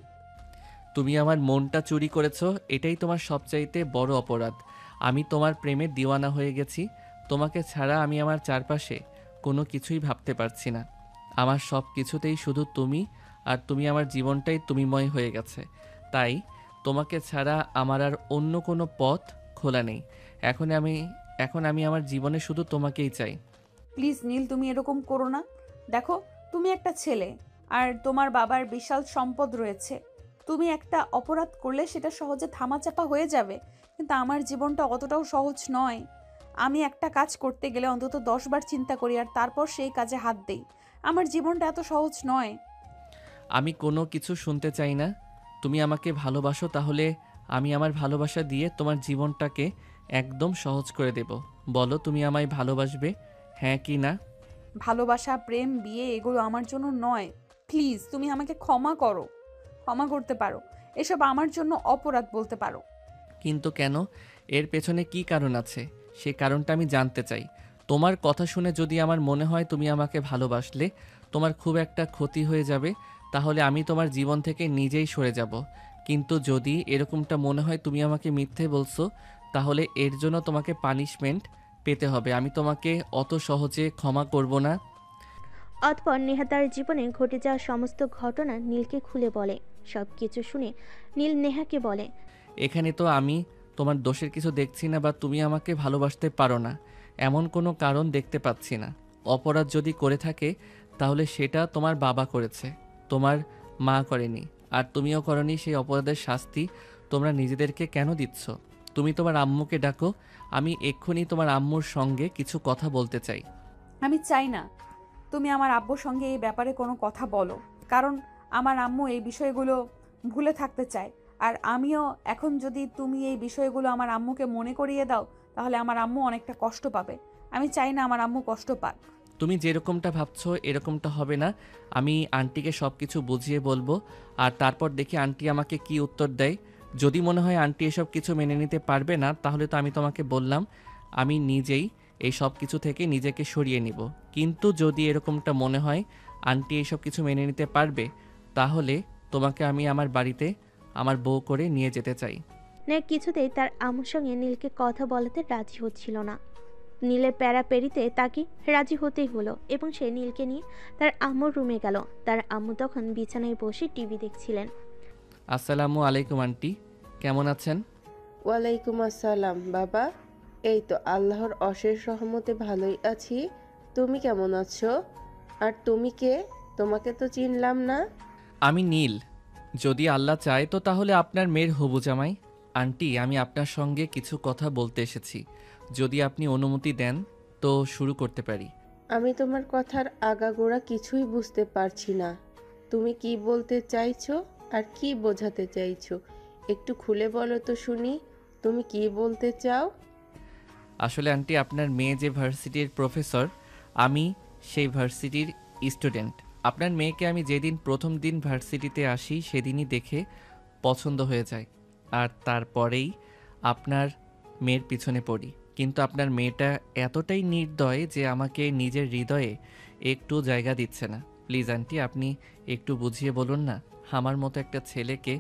তুমি আমার মনটা চুরি করেছো, এটাই তোমার সবচাইতে বড় অপরাধ। আমি তোমার প্রেমে দিওয়ানা হয়ে গেছি। তোমাকে ছাড়া আমি আমার চারপাশে কোনো কিছুই ভাবতে পারছি না। আমার সব কিছুতেই শুধু তুমি, আর তুমি আমার জীবনটাই তুমিময় হয়ে গেছে। তাই তোমাকে ছাড়া আমার আর অন্য কোনো পথ খোলা নেই। এখন আমি আমার জীবনে শুধু তোমাকেই চাই। প্লিজ নীল, তুমি এরকম করো না। দেখো, তুমি একটা ছেলে আর তোমার বাবার বিশাল সম্পদ রয়েছে। তুমি একটা অপরাধ করলে সেটা সহজে ধামাচাপা হয়ে যাবে, কিন্তু আমার জীবনটা অতটাও সহজ নয়। আমি একটা কাজ করতে গেলে অন্তত 10 বার চিন্তা করি আর তারপর সেই কাজে হাত দেই। আমার জীবনটা এত সহজ নয়। আমি কোনো কিছু শুনতে চাই না। তুমি আমাকে ভালোবাসো, তাহলে আমি আমার ভালোবাসা দিয়ে তোমার জীবনটাকে একদম সহজ করে দেব। বলো, তুমি আমায় ভালোবাসবে, হ্যাঁ কি না? ভালোবাসা, প্রেম, বিয়ে এগুলো আমার জন্য নয়। প্লিজ তুমি আমাকে ক্ষমা করো, ক্ষমা করতে পারো। এসব আমার জন্য অপরাধ বলতে পারো। কিন্তু কেন? এর পেছনে কি কারণ আছে? সে কারণটা আমি জানতে চাই। তোমার কথা শুনে যদি আমার মনে হয় তুমি আমাকে ভালোবাসলে তোমার খুব একটা ক্ষতি হয়ে যাবে, তাহলে আমি তোমার জীবন থেকে নিজেই সরে যাব। কিন্তু যদি এরকমটা মনে হয় তুমি আমাকে মিথ্যে বলছো, তাহলে এর জন্য তোমাকে পানিশমেন্ট পেতে হবে। আমি তোমাকে অত সহজে ক্ষমা করব না। অতঃপর নেহা তার জীবনে ঘটে যাওয়া সমস্ত ঘটনা নীলকে খুলে বলে। সব কিছু শুনে নীল নেহাকে বলে, এখানে তো আমি তোমার দোষের কিছু দেখছি না, বা তুমি আমাকে ভালোবাসতে পারো না এমন কোনো কারণ দেখতে পাচ্ছি না। অপরাধ যদি করে থাকে তাহলে সেটা তোমার বাবা করেছে, তোমার মা করেনি, আর তুমিও করনি। সেই অপরাধের শাস্তি তোমরা নিজেদেরকে কেন দিচ্ছ? তুমি তোমার আম্মুকে ডাকো, আমি এক্ষুনি তোমার আম্মুর সঙ্গে কিছু কথা বলতে চাই। আমি চাই না তুমি আমার আব্বুর সঙ্গে এই ব্যাপারে কোনো কথা বলো, কারণ আমার আম্মু এই বিষয়গুলো ভুলে থাকতে চায়। আর আমিও এখন যদি তুমি এই বিষয়গুলো আমার আম্মুকে মনে করিয়ে দাও তাহলে আমার আম্মু অনেকটা কষ্ট পাবে। আমি চাই না আমার আম্মু কষ্ট পাক। তুমি যেরকমটা ভাবছো এরকমটা হবে না। আমি আন্টিকে সব কিছু বুঝিয়ে বলবো, আর তারপর দেখি আন্টি আমাকে কি উত্তর দেয়। যদি মনে হয় আন্টি এসব কিছু মেনে নিতে পারবে না, তাহলে তো আমি তোমাকে বললাম আমি নিজেই এই সব কিছু থেকে নিজেকে সরিয়ে নিব। কিন্তু যদি এরকমটা মনে হয় আন্টি এইসব কিছু মেনে নিতে পারবে, তাহলে তোমাকে আমি আমার বাড়িতে আমার বউ করে নিয়ে যেতে চাই। নেহা কিছুতেই তার আম্মুর সঙ্গে নীলকে কথা বলাতে রাজি হচ্ছিল না। নীলের প্যারাপেরিতে তাকে রাজি হতেই হলো এবং সে নীলকে নিয়ে তার আম্মুর রুমে গেল। তার আম্মু তখন বিছানায় বসে টিভি দেখছিলেন। আসসালামু আলাইকুম আন্টি, কেমন আছেন? ওয়ালাইকুম আসসালাম বাবা। এই তো আল্লাহর অশেষ রহমতে ভালোই আছি। তুমি কেমন আছো? আর তুমি কে? তোমাকে তো চিনলাম না। আমি নীল। যদি আল্লাহ চায় তো তাহলে আপনার মেয়ের হবু জামাই। আন্টি, আমি আপনার সঙ্গে কিছু কথা বলতে এসেছি। যদি আপনি অনুমতি দেন তো শুরু করতে পারি। আমি তোমার কথার আগাগোড়া কিছুই বুঝতে পারছি না। তুমি কি বলতে চাইছো আর কি বোঝাতে চাইছো? একটু খুলে বলো তো শুনি, তুমি কি বলতে চাও? আসলে আন্টি, আপনার মেয়ে যে ভার্সিটির প্রফেসর, আমি সেই ভার্সিটির স্টুডেন্ট। আপনার মেয়েকে আমি যেদিন প্রথম দিন ভার্সিটিতে আসি সেদিনই দেখে পছন্দ হয়ে যায়, আর তারপরেই আপনার মেয়ের পিছনে পড়ি। কিন্তু আপনার মেয়েটা এতটাই নির্দয় যে আমাকে নিজের হৃদয়ে একটু জায়গা দিচ্ছে না। প্লিজ আন্টি, আপনি একটু বুঝিয়ে বলুন না, আমার মতো একটা ছেলেকে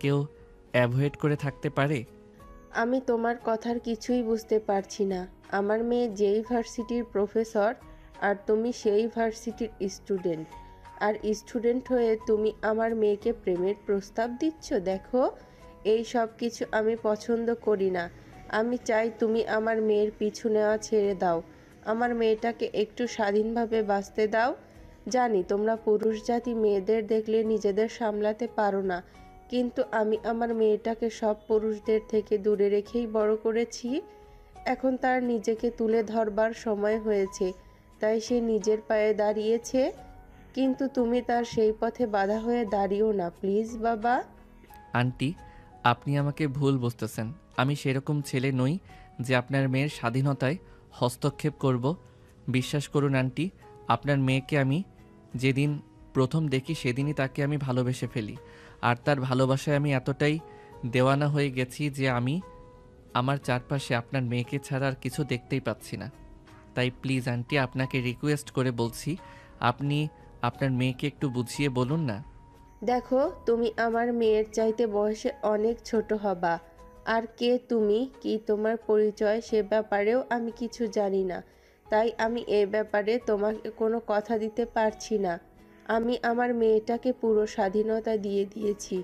কেউ অ্যাভয়েড করে থাকতে পারে? আমি তোমার কথার কিছুই বুঝতে পারছি না। আমার মেয়ে যেই ভার্সিটির প্রফেসর আর তুমি সেই ভার্সিটির স্টুডেন্ট, আর স্টুডেন্ট হয়ে তুমি আমার মেয়েকে প্রেমের প্রস্তাব দিচ্ছ? দেখো, এই সব কিছু আমি পছন্দ করি না। আমি চাই তুমি আমার মেয়ের পিছু নেওয়া ছেড়ে দাও, আমার মেয়েটাকে একটু স্বাধীনভাবে বাঁচতে দাও। জানি তোমরা পুরুষ জাতি মেয়েদের দেখলে নিজেদের সামলাতে পারো না, কিন্তু আমি আমার মেয়েটাকে সব পুরুষদের থেকে দূরে রেখেই বড় করেছি। এখন তার নিজেকে তুলে ধরবার সময় হয়েছে, তাই সে নিজের পায়ে দাঁড়িয়েছে। কিন্তু তুমি তার সেই পথে বাধা হয়ে দাঁড়িও না, প্লিজ বাবা। আন্টি, আপনি আমাকে ভুল বুঝতেছেন। আমি সেরকম ছেলে নই যে আপনার মেয়ের স্বাধীনতায় হস্তক্ষেপ করব। বিশ্বাস করুন আন্টি, আপনার মেয়েকে আমি যেদিন প্রথম দেখি সেদিনই তাকে আমি ভালোবেসে ফেলি। আর তার ভালোবাসায় আমি এতটাই দেওয়ানা হয়ে গেছি যে আমি আমার চারপাশে আপনার মেয়েকে ছাড়া আর কিছু দেখতেই পাচ্ছি না। তাই প্লিজ আন্টি, আপনাকে রিকোয়েস্ট করে বলছি, আপনি আপনার মেয়েকে একটু বুঝিয়ে বলুন না। দেখো, তুমি আমার মেয়ের চাইতে বয়সে অনেক ছোট হবা। আর কে তুমি, কি তোমার পরিচয়, সে ব্যাপারেও আমি কিছু জানি না। তাই আমি এ ব্যাপারে তোমাকে কোনো কথা দিতে পারছি না। আমি আমার মেয়েটাকে পুরো স্বাধীনতা দিয়ে দিয়েছি।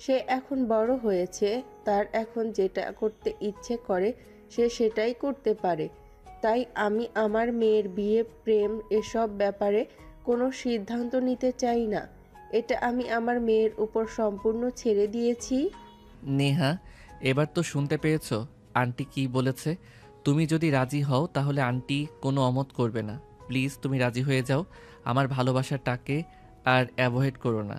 সে এখন বড় হয়েছে, তার এখন যেটা করতে ইচ্ছে করে সে সেটাই করতে পারে। তাই আমি আমার মেয়ের বিয়ে, প্রেম এসব ব্যাপারে কোনো সিদ্ধান্ত নিতে চাই না। এটা আমি আমার মেয়ের উপর সম্পূর্ণ ছেড়ে দিয়েছি। নেহা, এবার তো শুনতে পেয়েছো আন্টি কি বলেছে। তুমি যদি রাজি হও তাহলে আন্টি কোনো অমত করবে না। প্লিজ তুমি রাজি হয়ে যাও, আমার ভালোবাসাটাকে আর অ্যাভয়েড করো না।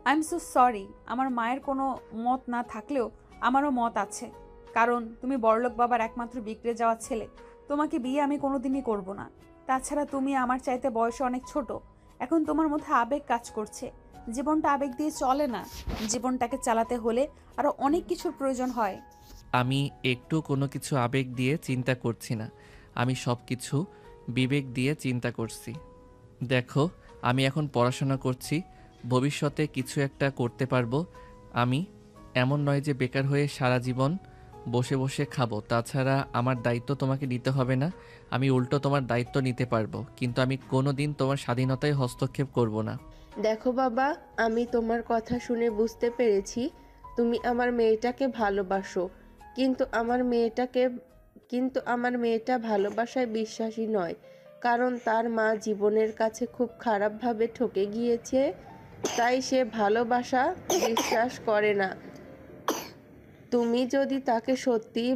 I am so sorry. আমার মায়ের কোনো মত না থাকলেও আমারও মত আছে, কারণ তুমি বড়লোক বাবার একমাত্র বিগড়ে যাওয়া ছেলে। তোমাকে বিয়ে আমি কোনোদিনই করব না। তাছাড়া তুমি আমার চাইতে বয়সে অনেক ছোট। এখন তোমার মধ্যে আবেগ কাজ করছে। জীবনটা আবেগ দিয়ে চলে না। জীবনটাকে চালাতে হলে আরো অনেক কিছুর প্রয়োজন হয়। আমি একটু কোনো কিছু আবেগ দিয়ে চিন্তা করছি না, আমি সব কিছু বিবেক দিয়ে চিন্তা করছি। দেখো, আমি এখন পড়াশোনা করছি, ভবিষ্যতে কিছু একটা করতে পারবো। আমি এমন নয় যে বেকার হয়ে সারা জীবন বসে বসে খাবো। তাছাড়া আমার দায়িত্ব তোমাকে নিতে হবে না, আমি উল্টো তোমার দায়িত্ব নিতে পারবো। কিন্তু আমি কোনো দিন তোমার স্বাধীনতায় হস্তক্ষেপ করব না। দেখো বাবা, আমি তোমার কথা শুনে বুঝতে পেরেছি তুমি আমার মেয়েটাকে ভালোবাসো, কিন্তু আমার মেয়েটা ভালোবাসায় বিশ্বাসী নয়, কারণ তার মা জীবনের কাছে খুব খারাপভাবে ঠকে গিয়েছে। তাই সে ভালোবাসা বিশ্বাস করে না। তুমি যদি তাকে সত্যিই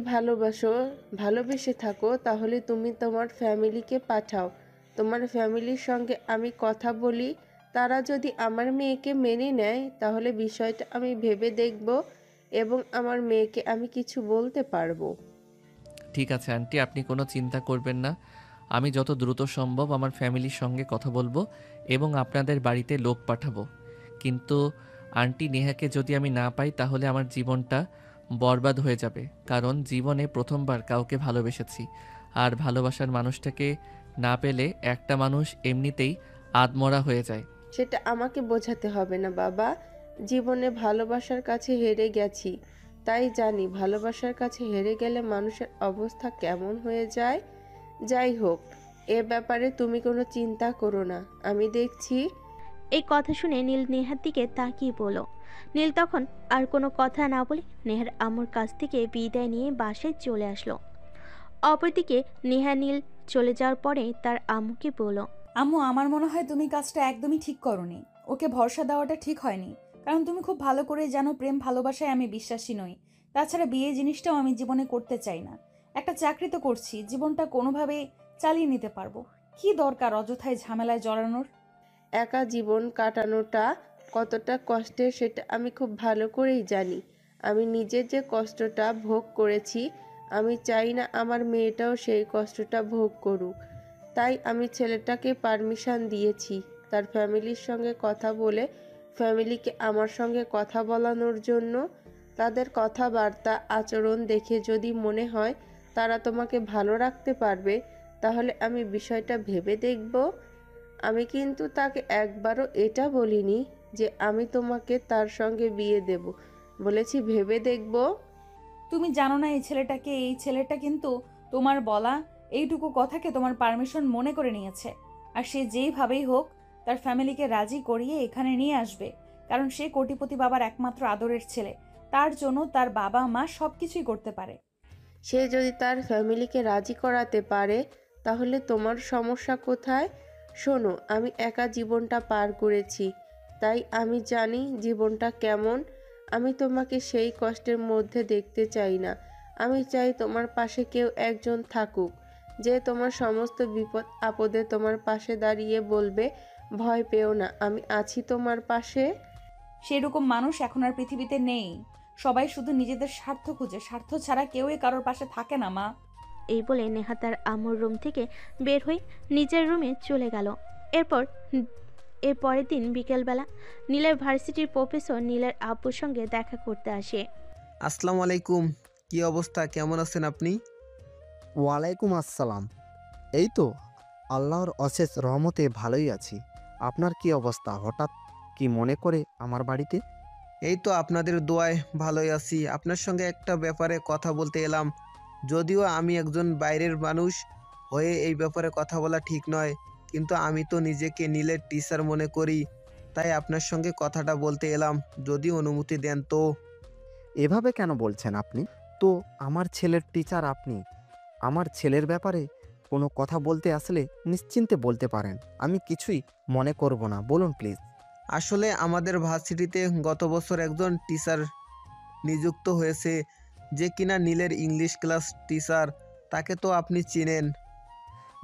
ভালোবেসে থাকো, তাহলে তুমি তোমার ফ্যামিলিকে পাঠাও। তোমার ফ্যামিলির সঙ্গে আমি কথা বলি, তারা যদি আমার মেয়েকে মেনে নেয় তাহলে বিষয়টা আমি ভেবে দেখব এবং আমার মেয়েকে আমি কিছু বলতে পারবো। ঠিক আছে আন্টি, আপনি কোনো চিন্তা করবেন না। আমি যত দ্রুত সম্ভব আমার ফ্যামিলির সঙ্গে কথা বলবো এবং আপনাদের বাড়িতে লোক পাঠাবো। কিন্তু আন্টি, নেহাকে যদি আমি না পাই তাহলে আমার জীবনটা বরবাদ হয়ে যাবে, কারণ জীবনে প্রথমবার কাউকে ভালোবেসেছি। আর ভালোবাসার মানুষটাকে না পেলে একটা মানুষ এমনিতেই আধমরা হয়ে যায়। সেটা আমাকে বোঝাতে হবে না বাবা। জীবনে ভালোবাসার কাছে হেরে গেছি, তাই জানি ভালোবাসার কাছে হেরে গেলে মানুষের অবস্থা কেমন হয়ে যায়। যাই হোক, এ ব্যাপারে তুমি কোনো চিন্তা করো না, আমি দেখছি। এই কথা শুনে নীল নেহার দিকে তাকিয়ে বলল। নীল তখন আর কোনো কথা না বলে নেহার আম্মুর কাছ থেকে বিদায় নিয়ে বাসায় চলে আসলো। অপরদিকে নেহা নীল চলে যাওয়ার পরে তার আম্মুকে বলল, আম্মু, আমার মনে হয় তুমি কাজটা একদমই ঠিক করোনি। ওকে ভরসা দেওয়াটা ঠিক হয়নি, কারণ তুমি খুব ভালো করে জানো প্রেম ভালোবাসায় আমি বিশ্বাসী নই। তাছাড়া বিয়ে জিনিসটাও আমি জীবনে করতে চাই না। একটা চাকরি তো করছি, জীবনটা কোনোভাবে চালিয়ে নিতে পারবো। কি দরকার অযথায় ঝামেলায় জড়ানোর? একা জীবন কাটানোটা কতটা কষ্টের সেটা আমি খুব ভালো করেই জানি। আমি নিজে যে কষ্টটা ভোগ করেছি, আমি চাই না আমার মেয়েটাও সেই কষ্টটা ভোগ করুক। তাই আমি ছেলেটাকে পারমিশন দিয়েছি তার ফ্যামিলির সঙ্গে কথা বলে ফ্যামিলিকে আমার সঙ্গে কথা বলানোর জন্য। তাদের কথাবার্তা আচরণ দেখে যদি মনে হয় তারা তোমাকে ভালো রাখতে পারবে, তাহলে আমি বিষয়টা ভেবে দেখব। আমি কিন্তু তাকে একবারও এটা বলিনি যে আমি তোমাকে তার সঙ্গে বিয়ে দেব, বলেছি ভেবে দেখব। তুমি জানো না এই ছেলেটা কিন্তু তোমার বলা এইটুকু কথাকে তোমার পারমিশন মনে করে নিয়েছে। আর সে যেইভাবেই হোক তার ফ্যামিলিকে রাজি করিয়ে এখানে নিয়ে আসবে, কারণ সে কোটিপতি বাবার একমাত্র আদরের ছেলে। তার জন্য তার বাবা মা সবকিছুই করতে পারে। সে যদি তার ফ্যামিলিকে রাজি করাতে পারে, তাহলে তোমার সমস্যা কোথায়? শোনো, আমি একা জীবনটা পার করেছি, তাই আমি জানি জীবনটা কেমন। আমি তোমাকে সেই কষ্টের মধ্যে দেখতে চাই না। আমি চাই তোমার পাশে কেউ একজন থাকুক, যে তোমার সমস্ত বিপদ আপদে তোমার পাশে দাঁড়িয়ে বলবে, ভয় পেও না, আমি আছি তোমার পাশে। সেরকম মানুষ এখন আর পৃথিবীতে নেই। সবাই শুধু নিজেদের স্বার্থ খুঁজে, স্বার্থ ছাড়া কেউই কারোর পাশে থাকে না মা। এই বলে নেহা তার আম্মুর রুম থেকে বের হয়ে নিজের রুমে চলে গেল। এর পরের দিন বিকেলবেলা নীলের ভার্সিটির প্রফেসর নীলের আব্বুর সঙ্গে দেখা করতে আসে। আসসালামু আলাইকুম, কি অবস্থা, কেমন আছেন আপনি? ওয়ালাইকুম আসসালাম। এই তো আল্লাহর অশেষ রহমতে ভালোই আছি। আপনার কি অবস্থা? হঠাৎ কি মনে করে আমার বাড়িতে? এই তো আপনাদের দোয়ায় ভালোই আছি। আপনার সঙ্গে একটা ব্যাপারে কথা বলতে এলাম। যদিও আমি একজন বাইরের মানুষ হয়ে এই ব্যাপারে কথা বলা ঠিক নয়, কিন্তু আমি তো নিজেকে নীলের টিচার মনে করি, তাই আপনার সঙ্গে কথাটা বলতে এলাম, যদি অনুমতি দেন তো। এভাবে কেন বলছেন আপনি? তো আমার ছেলের টিচার আপনি। আমার ছেলের ব্যাপারে কোনো কথা বলতে আসলে নিশ্চিন্তে বলতে পারেন, আমি কিছুই মনে করব না। বলুন প্লিজ। আসলে আমাদের ভার্সিটিতে গত বছর একজন টিচার নিযুক্ত হয়েছে, যে কিনা নীলের ইংলিশ ক্লাস টিচার। তাকে তো আপনি চিনেন।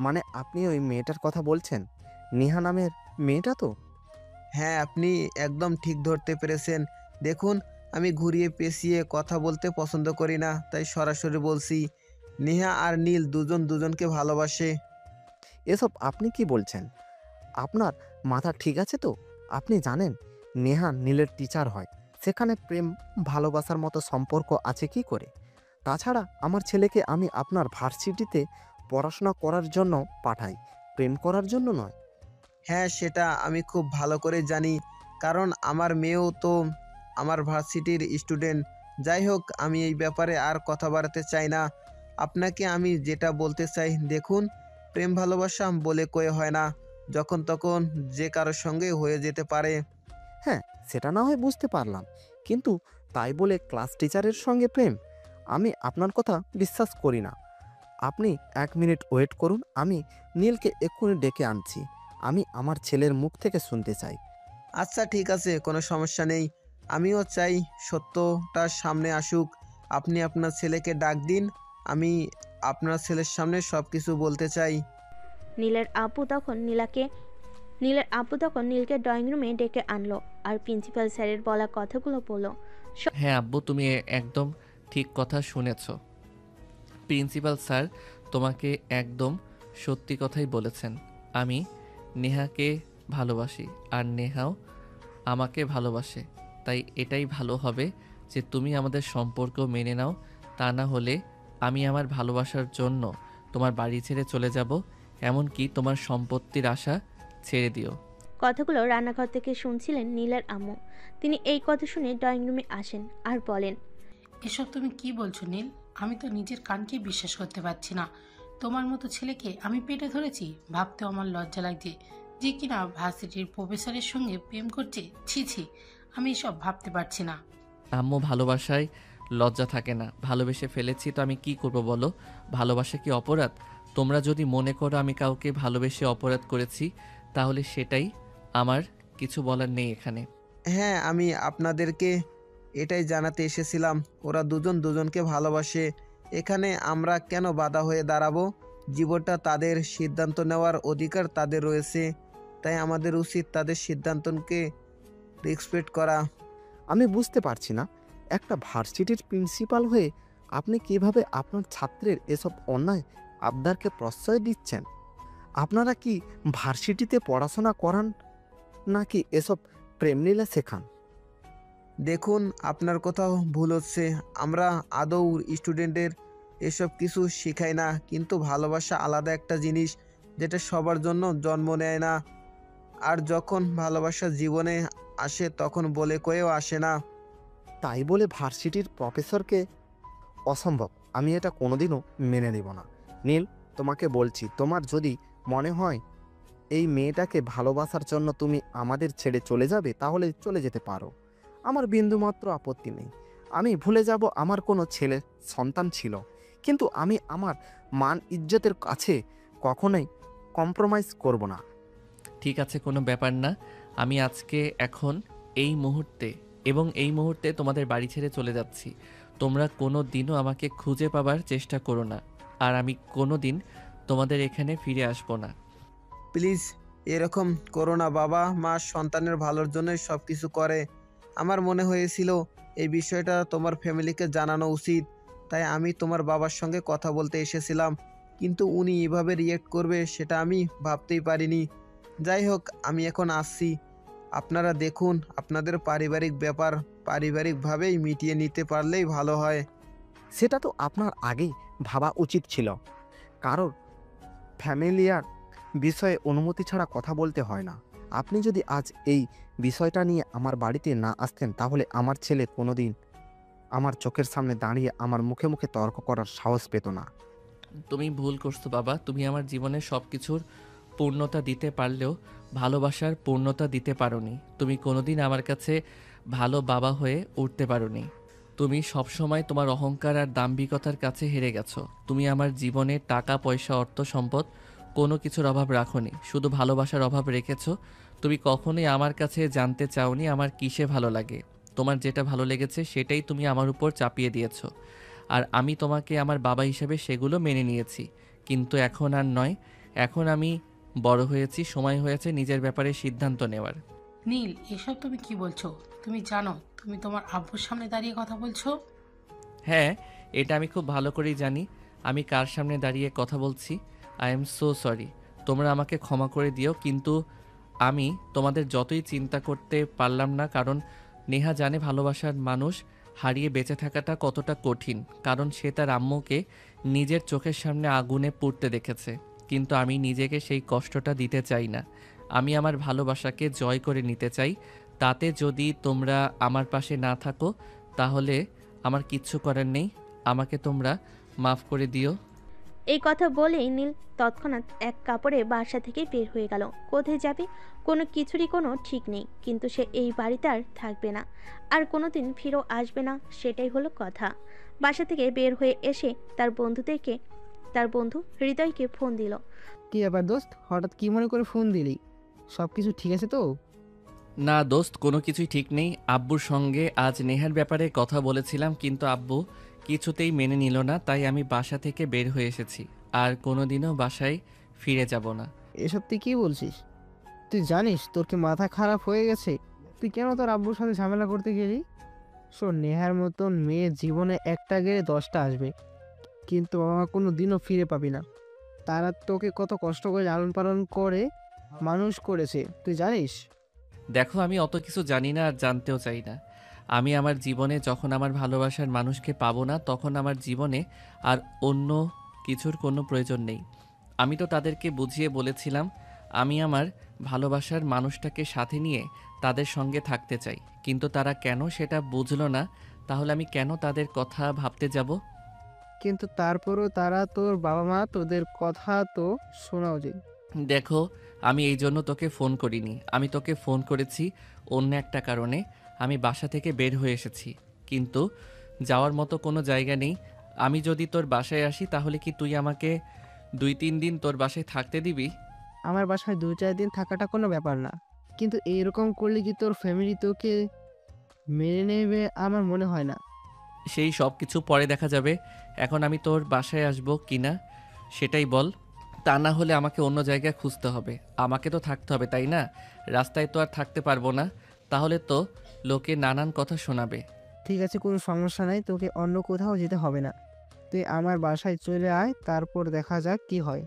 মানে আপনি ওই মেয়েটার কথা বলছেন? নেহা নামের মেয়েটা তো? হ্যাঁ, আপনি একদম ঠিক ধরতে পেরেছেন। দেখুন, আমি ঘুরিয়ে পেঁচিয়ে কথা বলতে পছন্দ করি না, তাই সরাসরি বলছি, নেহা আর নীল দুজন দুজনকে ভালোবাসে। এসব আপনি কি বলছেন? আপনার মাথা ঠিক আছে তো? আপনি জানেন নেহা নীলের টিচার হয়, সেখানে প্রেম ভালোবাসার মতো সম্পর্ক আছে কি করে? তাছাড়া আমার ছেলেকে আমি আপনার ভার্সিটিতে পড়াশোনা করার জন্য পাঠাই, প্রেম করার জন্য নয়। হ্যাঁ, সেটা আমি খুব ভালো করে জানি, কারণ আমার মেয়েও তো আমার ভার্সিটির স্টুডেন্ট। যাই হোক, আমি এই ব্যাপারে আর কথা বাড়াতে চাই না। আপনাকে আমি যেটা বলতে চাই, দেখুন, প্রেম ভালোবাসা বলে কয়ে হয় না, যখন তখন যে কারোর সঙ্গে হয়ে যেতে পারে। হ্যাঁ, সেটা না হয় বুঝতে পারলাম, কিন্তু তাই বলে ক্লাস টিচারের সঙ্গে প্রেম? আমি আপনার কথা বিশ্বাস করি না। আপনি 1 মিনিট ওয়েট করুন, আমি নীলকে এক্ষুনি ডেকে আনছি। আমি আমার ছেলের মুখ থেকে শুনতে চাই। আচ্ছা, ঠিক আছে, কোনো সমস্যা নেই। আমিও চাই সত্যটা সামনে আসুক। আপনি আপনার ছেলেকে ডাক দিন, আমি আপনার ছেলের সামনে সব কিছু বলতে চাই। নীলের আব্বু তখন নীলকে ড্রয়িং রুমে ডেকে আনলো আর প্রিন্সিপাল স্যারের বলা কথাগুলো বলল। হ্যাঁ আব্বু, তুমি একদম ঠিক কথা শুনেছ। প্রিন্সিপাল স্যার তোমাকে একদম সত্যি কথাই বলেছেন। আমি নেহাকে ভালোবাসি আর নেহাও আমাকে ভালোবাসে, তাই এটাই ভালো হবে যে তুমি আমাদের সম্পর্ক মেনে নাও। তা না হলে আমি আমার ভালোবাসার জন্য তোমার বাড়ি ছেড়ে চলে যাব, এমনকি তোমার সম্পত্তির আশা ছেড়ে দিও। কথাগুলো রান্নাঘর থেকে শুনছিলেন নীলের আম্মু। তিনি এই কথা শুনে ড্রয়িং রুমে আসেন আর বলেন, এসব তুমি কি বলছো নীল? আমি তো নিজের কানকে বিশ্বাস করতে পারছি না। তোমার মতো ছেলেকে আমি পেটে ধরেছি, ভাবতেও আমার লজ্জা লাগছে যে কিনা ভার্সিটির প্রফেসরের সঙ্গে প্রেম করছে। ছি ছি, আমি এসব ভাবতে পারছি না। আম্মু, ভালোবাসায় লজ্জা থাকে না। ভালোবেসে ফেলেছি তো আমি কি করব বলো? ভালোবাসা কি অপরাধ? তোমরা যদি মনে করো আমি কাউকে ভালোবেসে অপরাধ করেছি, তাহলে সেটাই, আমার কিছু বলার নেই এখানে। হ্যাঁ, আমি আপনাদেরকে এটাই জানাতে এসেছিলাম, ওরা দুজন দুজনকে ভালোবাসে। এখানে আমরা কেন বাধা হয়ে দাঁড়াবো? জীবনটা তাদের, সিদ্ধান্ত নেওয়ার অধিকার তাদের রয়েছে। তাই আমাদের উচিত তাদের সিদ্ধান্তকে রেসপেক্ট করা। আমি বুঝতে পারছি না, একটা ভার্সিটির প্রিন্সিপাল হয়ে আপনি কিভাবে আপনার ছাত্রের এসব অন্যায় আবদারকে প্রশ্রয় দিচ্ছেন? আপনারা কি ভার্সিটিতে পড়াশোনা করান নাকি এসব প্রেমলীলা শেখান? দেখুন, আপনার কোথাও ভুল হচ্ছে। আমরা আদৌ স্টুডেন্টের এসব কিছু শেখাই না, কিন্তু ভালোবাসা আলাদা একটা জিনিস, যেটা সবার জন্য জন্ম নেয় না। আর যখন ভালোবাসা জীবনে আসে তখন বলে কয়েও আসে না। তাই বলে ভার্সিটির প্রফেসরকে? অসম্ভব, আমি এটা কোনোদিনও মেনে নেব না। নীল, তোমাকে বলছি, তোমার যদি মনে হয় এই মেয়েটাকে ভালোবাসার জন্য তুমি আমাদের ছেড়ে চলে যাবে, তাহলে চলে যেতে পারো। আমার বিন্দুমাত্র আপত্তি নেই। আমি ভুলে যাব আমার কোনো ছেলে সন্তান ছিল, কিন্তু আমি আমার মান ইজ্জতের কাছে কখনোই কম্প্রোমাইজ করব না। ঠিক আছে, কোনো ব্যাপার না। আমি আজকে, এখন, এই মুহূর্তে এবং এই মুহূর্তে তোমাদের বাড়ি ছেড়ে চলে যাচ্ছি। তোমরা কোনো দিনও আমাকে খুঁজে পাবার চেষ্টা করো না, আর আমি কোনো দিন তোমাদের এখানে ফিরে আসবো না। প্লিজ এরকম করো না বাবা। মা সন্তানের ভালোর জন্যই সব কিছু করে। আমার মনে হয়েছিল এই বিষয়টা তোমার ফ্যামিলিকে জানানো উচিত, তাই আমি তোমার বাবার সঙ্গে কথা বলতে এসেছিলাম, কিন্তু উনি এভাবে রিয়েক্ট করবে সেটা আমি ভাবতেই পারিনি। যাই হোক, আমি এখন আসছি। আপনারা দেখুন, আপনাদের পারিবারিক ব্যাপার পারিবারিকভাবেই মিটিয়ে নিতে পারলেই ভালো হয়। সেটা তো আপনার আগেই ভাবা উচিত ছিল। কারোর ফ্যামিলিয়ার বিষয়ে অনুমতি ছাড়া কথা বলতে হয় না। আপনি যদি আজ এই বিষয়টা নিয়ে আমার বাড়িতে না আসতেন, তাহলে আমার ছেলে কোনোদিন আমার চোখের সামনে দাঁড়িয়ে আমার মুখে মুখে তর্ক করার সাহস পেত না। তুমি ভুল করছো বাবা। তুমি আমার জীবনে সব কিছুর পূর্ণতা দিতে পারলেও ভালোবাসার পূর্ণতা দিতে পারোনি। তুমি কোনোদিন আমার কাছে ভালো বাবা হয়ে উঠতে পারোনি। তুমি সবসময় তোমার অহংকার আর দাম্ভিকতার কাছে হেরে গেছো। তুমি আমার জীবনে টাকা পয়সা অর্থ সম্পদ কোনো কিছুর অভাব রাখোনি, শুধু ভালোবাসার অভাব রেখেছো। তুমি কখনোই আমার কাছে জানতে চাওনি আমার কিসে ভালো লাগে। তোমার যেটা ভালো লেগেছে সেটাই তুমি আমার উপর চাপিয়ে দিয়েছো, আর আমি তোমাকে আমার বাবা হিসেবে সেগুলো মেনে নিয়েছি। কিন্তু এখন আর নয়, এখন আমি বড় হয়েছি, সময় হয়েছে নিজের ব্যাপারে সিদ্ধান্ত নেওয়ার। নীল, এসব তুমি কি বলছো? তুমি জানো তুমি তোমার আব্বুর সামনে দাঁড়িয়ে কথা বলছো? হ্যাঁ, এটা আমি খুব ভালো করেই জানি আমি কার সামনে দাঁড়িয়ে কথা বলছি। আই এম সো সরি, তোমরা আমাকে ক্ষমা করে দিও। কিন্তু আমি তোমাদের যতই চিন্তা করতে পারলাম না, কারণ নেহা জানে ভালোবাসার মানুষ হারিয়ে বেঁচে থাকাটা কতটা কঠিন, কারণ সে তার আম্মুকে নিজের চোখের সামনে আগুনে পুড়তে দেখেছে। কিন্তু আমি নিজেকে সেই কষ্টটা দিতে চাই না। আমি আমার ভালোবাসাকে জয় করে নিতে চাই। তাতে যদি তোমরা আমার পাশে না থাকো, তাহলে আমার কিচ্ছু করার নেই। আমাকে তোমরা মাফ করে দিও। এই কথা বলেই নীল তৎক্ষণাৎ এক কাপড়ে বাসা থেকে বের হয়ে গেল। কোথায় যাবে কোনো কিছুরই কোনো ঠিক নেই, কিন্তু সে এই বাড়িতে আর থাকবে না, আর কোনোদিন ফিরেও আসবে না, সেটাই হলো কথা। বাসা থেকে বের হয়ে এসে তার বন্ধু হৃদয়কে ফোন দিল। কি ব্যাপার দোস্ত, হঠাৎ কি মনে করে ফোন দিলি? সব কিছু ঠিক আছে তো? না দোস্ত, কোনো কিছুই ঠিক নেই। আব্বুর সঙ্গে আজ নেহার ব্যাপারে কথা বলেছিলাম, কিন্তু আব্বু কিছুতেই মেনে নিল না, তাই আমি বাসা থেকে বের হয়ে এসেছি। আর কোনোদিনও বাসায় ফিরে যাব না। এসব তুই কি বলছিস? তুই জানিস তোর কি মাথা খারাপ হয়ে গেছে? তুই কেন তোর আব্বুর সাথে ঝামেলা করতে গেলি? শোন, নেহার মতন মেয়ে জীবনে একটা গেলে 10টা আসবে, কিন্তু আমার কোনো দিনও ফিরে পাবি না। তারা তোকে কত কষ্ট করে লালন পালন করে মানুষ করেছে, তুই জানিস? দেখো, আমি অত কিছু জানি না আর জানতেও চাই না। আমি আমার জীবনে যখন আমার ভালোবাসার মানুষকে পাবো না, তখন আমার জীবনে আর অন্য কিছুর কোনো প্রয়োজন নেই। আমি তো তাদেরকে বুঝিয়ে বলেছিলাম আমি আমার ভালোবাসার মানুষটাকে সাথে নিয়ে তাদের সঙ্গে থাকতে চাই, কিন্তু তারা কেন সেটা বুঝলো না। তাহলে আমি কেন তাদের কথা ভাবতে যাব? কিন্তু তারপরও তারা তোর বাবা মা, তোদের কথা তো শোনা উচিত। দেখো, আমি এই জন্য তোকে ফোন করিনি। আমি তোকে ফোন করেছি অন্য একটা কারণে। আমি বাসা থেকে বের হয়ে এসেছি, কিন্তু যাওয়ার মতো কোনো জায়গা নেই। আমি যদি তোর বাসায় আসি তাহলে কি তুই আমাকে 2-3 দিন তোর বাসায় থাকতে দিবি? আমার বাসায় 2-4 দিন থাকাটা কোনো ব্যাপার না, কিন্তু এইরকম করলে কি তোর ফ্যামিলি তোকে মেনে নেবে? আমার মনে হয় না। সেই সব কিছু পরে দেখা যাবে। এখন আমি তোর বাসায় আসবো কি না সেটাই বল। তা না হলে আমাকে অন্য জায়গায় খুঁজতে হবে। আমাকে তো থাকতে হবে, তাই না? রাস্তায় তো আর থাকতে পারবো না, তাহলে তো লোকে নানান কথা শোনাবে। ঠিক আছে, কোনো সমস্যা নাই, তোকে অন্য কোথাও যেতে হবে না। তুই আমার বাসায় চলে আয়, তারপর দেখা যাক কি হয়।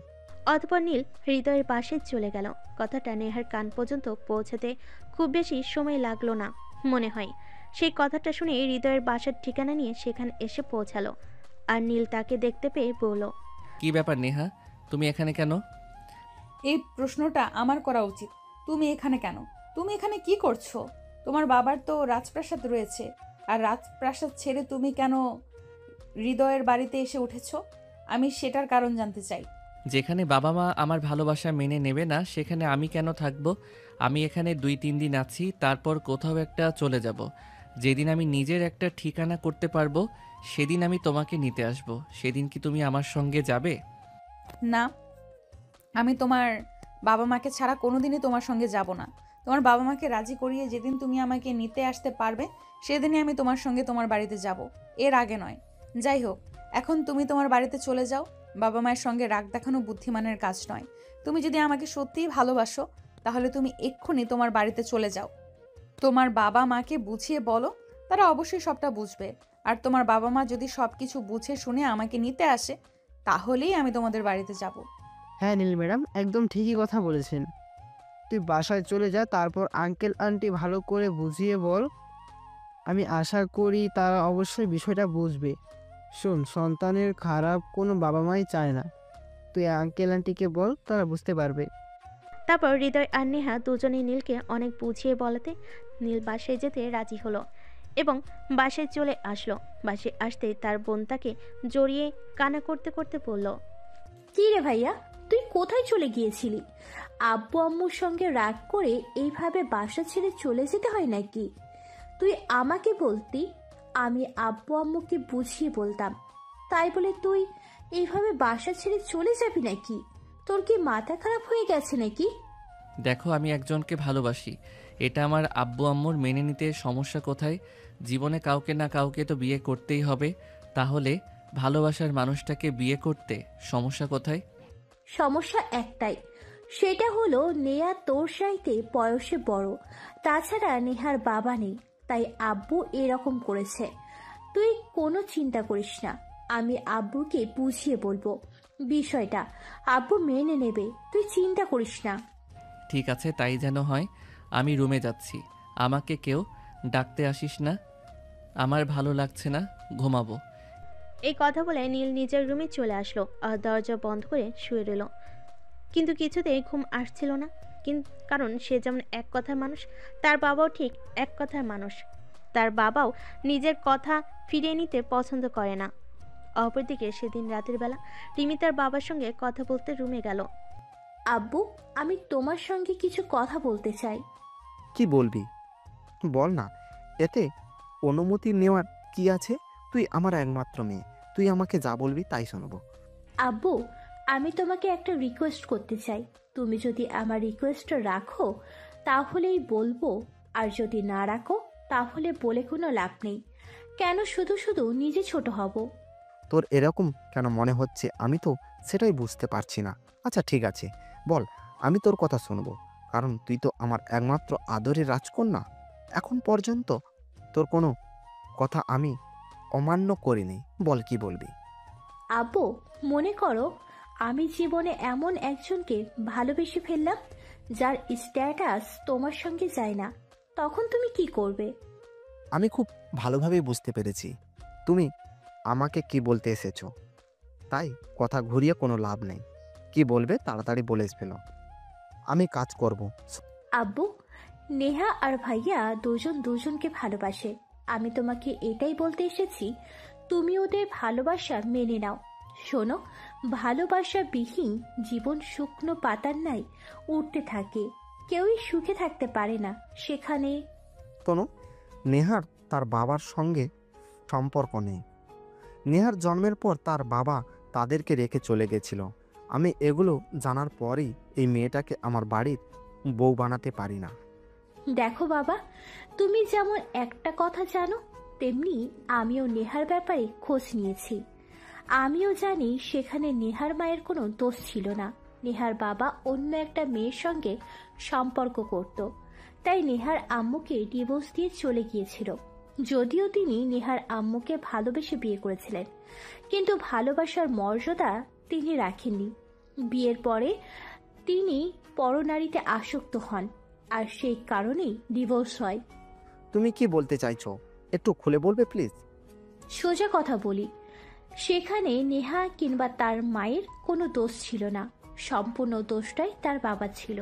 অতঃপর নীল হৃদয়ের পাশে চলে গেল। কথাটা নেহার কান পর্যন্ত পৌঁছাতে খুব বেশি সময় লাগলো না মনে হয়। সেই কথাটা শুনে হৃদয়ের বাসার ঠিকানা নিয়ে সেখানে এসে পৌঁছালো। আর নীল তাকে দেখতে পেয়ে বলল, কি ব্যাপার নেহা, তুমি এখানে কেন? এই প্রশ্নটা আমার করা উচিত। তুমি এখানে কেন? তুমি এখানে কি করছো? তোমার বাবার তো রাজপ্রাসাদ রয়েছে, আর রাজপ্রাসাদ ছেড়ে তুমি কেন হৃদয়ের বাড়িতে এসে উঠেছো? আমি সেটার কারণ জানতে চাই। যেখানে বাবা মা আমার ভালোবাসা মেনে নেবে না সেখানে আমি কেন থাকবো? আমি এখানে 2-3 দিন আছি, তারপর কোথাও একটা চলে যাব। যেদিন আমি নিজের একটা ঠিকানা করতে পারবো সেদিন আমি তোমাকে নিতে আসব। সেদিন কি তুমি আমার সঙ্গে যাবে? না, আমি তোমার বাবা মাকে ছাড়া কোনোদিনই তোমার সঙ্গে যাব না। তোমার বাবা মাকে রাজি করিয়ে যেদিন তুমি আমাকে নিতে আসতে পারবে সেদিনই আমি তোমার সঙ্গে তোমার বাড়িতে যাব, এর আগে নয়। যাই হোক, এখন তুমি তোমার বাড়িতে চলে যাও। বাবা মায়ের সঙ্গে রাগ দেখানো বুদ্ধিমানের কাজ নয়। তুমি যদি আমাকে সত্যিই ভালোবাসো তাহলে তুমি এক্ষুনি তোমার বাড়িতে চলে যাও। তোমার বাবা মাকে বুঝিয়ে বলো, তারা অবশ্যই সবটা বুঝবে। আর তোমার বাবা মা যদি সব কিছু বুঝে শুনে আমাকে নিতে আসে তাহলেই আমি তোমাদের বাড়িতে যাব। হ্যাঁ নীল ম্যাডাম, একদম ঠিকই কথা বলেছেন। তুই বাসায় চলে যা, তারপর আঙ্কেল আন্টি ভালো করে বুঝিয়ে বল। আমি আশা করি তারা অবশ্যই বিষয়টা বুঝবে। শোন, সন্তানের খারাপ কোনো বাবা মাই চায় না। তুই আঙ্কেল আন্টিকে বল, তারা বুঝতে পারবে। তারপর হৃদয় আর নেহা দুজনেই নীলকে অনেক বুঝিয়ে বলাতে নীল বাসায় যেতে রাজি হলো এবং বাসায় চলে আসলো। বাসায় আসতেই তার বোন তাকে জড়িয়ে কান্না করতে করতে বলল, কি রে ভাইয়া, তুই কোথায় চলে গিয়েছিলি? আব্বু আম্মুর সঙ্গে রাগ করে এইভাবে বাসা ছেড়ে চলে যেতে হয় নাকি? তুই আমাকে বলতি, আমি আব্বু আম্মুকে বুঝিয়ে বলতাম। তাই বলে তুই এইভাবে বাসা ছেড়ে চলে যাবি নাকি? তোর কি মাথা খারাপ হয়ে গেছে নাকি? দেখো, আমি একজনকে ভালোবাসি, এটা আমার আব্বু আম্মুর মেনে নিতে সমস্যা কোথায়? জীবনে কাউকে না কাউকে তো বিয়ে করতেই হবে, তাহলে ভালোবাসার মানুষটাকে বিয়ে করতে সমস্যা কোথায়? সমস্যা একটাই, সেটা হলো নেহা তোর চাইতে বয়সে বড়। তাছাড়া নেহার বাবা নেই, তাই আব্বু এরকম করেছে। তুই কোনো চিন্তা করিস না, আমি আব্বুকে বুঝিয়ে বলবো বিষয়টা। আব্বু মেনে নেবে, তুই চিন্তা করিস না। ঠিক আছে, তাই যেন হয়। আমি রুমে যাচ্ছি, আমাকে কেউ ডাকতে আসিস না। আমার ভালো লাগছে না, ঘুমাবো। এই কথা বলে নীল নিজের রুমে চলে আসলো আর দরজা বন্ধ করে শুয়ে রইল। কিন্তু কিছুতেই ঘুম আসছিল না, কারণ সে যেমন এক কথার মানুষ, তার বাবাও ঠিক এক কথার মানুষ। তার বাবাও নিজের কথা ফিরিয়ে নিতে পছন্দ করে না। অপরদিকে সেদিন রাতের বেলা রিমি তার বাবার সঙ্গে কথা বলতে রুমে গেল। আব্বু, আমি তোমার সঙ্গে কিছু কথা বলতে চাই। কি বলবি বল না, এতে অনুমতি নেওয়ার কি আছে? তুই আমার একমাত্র মেয়ে, তুই আমাকে যা বলবি তাই শুনবো। আব্বু, আমি তোমাকে একটা রিকোয়েস্ট করতে চাই। তুমি যদি আমার রিকোয়েস্টটা রাখো তাহলেই বলবো, আর যদি না রাখো তাহলে বলে কোনো লাভ নেই। কেন শুধু শুধু নিজে ছোট হব? তোর এরকম কেন মনে হচ্ছে আমি তো সেটাই বুঝতে পারছি না। আচ্ছা ঠিক আছে, বল, আমি তোর কথা শুনবো, কারণ তুই তো আমার একমাত্র আদরের রাজকন্যা। এখন পর্যন্ত তোর কোনো কথা আমি অমান্য করিনি। বল কি বলবি? আব্বু, মনে করো আমি জীবনে এমন একজনকে ভালোবেসে ফেললাম যার স্ট্যাটাস তোমার সঙ্গে যায় না, তখন তুমি কি করবে? আমি খুব ভালোভাবে বুঝতে পেরেছি তুমি আমাকে কি বলতে এসেছো, তাই কথা ঘুরিয়ে কোনো লাভ নেই। কি বলবে তাড়াতাড়ি বলে ফেলো, আমি কাজ করব। আব্বু, নেহা আর ভাইয়া দুজন দুজনকে ভালোবাসে। আমি তোমাকে এটাই বলতে এসেছি, তুমি ওদের ভালোবাসা মেনে নাও। শোনো, ভালোবাসা বিহীন জীবন শুকনো পাতার নাই উঠতে থাকে, কেউই সুখে থাকতে পারে না সেখানে। তনু, নেহার তার বাবার সঙ্গে সম্পর্ক নেই। নেহার জন্মের পর তার বাবা তাদেরকে রেখে চলে গেছিল। আমি এগুলো জানার পরই এই মেয়েটাকে আমার বাড়ির বউ বানাতে পারি না। দেখো বাবা, তুমি যেমন একটা কথা জানো, তেমনি আমিও নেহার ব্যাপারে খোঁজ নিয়েছি। আমিও জানি সেখানে নেহার মায়ের কোনো দোষ ছিল না। নেহার বাবা অন্য একটা মেয়ের সঙ্গে সম্পর্ক করত, তাই নেহার আম্মুকে ডিভোর্স দিয়ে চলে গিয়েছিল। যদিও তিনি নেহার আম্মুকে ভালোবেসে বিয়ে করেছিলেন, কিন্তু ভালোবাসার মর্যাদা তিনি রাখেননি। বিয়ের পরে তিনি পরনারীতে আসক্ত হন, আর সেই কারণেই ডিভোর্স হয়। তুমি কি বলতে চাইছো, একটু খুলে বলবে প্লিজ? সোজা কথা বলি, সেখানে নেহা কিংবা তার মায়ের কোনো দোষ ছিল না, সম্পূর্ণ দোষটাই তার বাবা ছিল।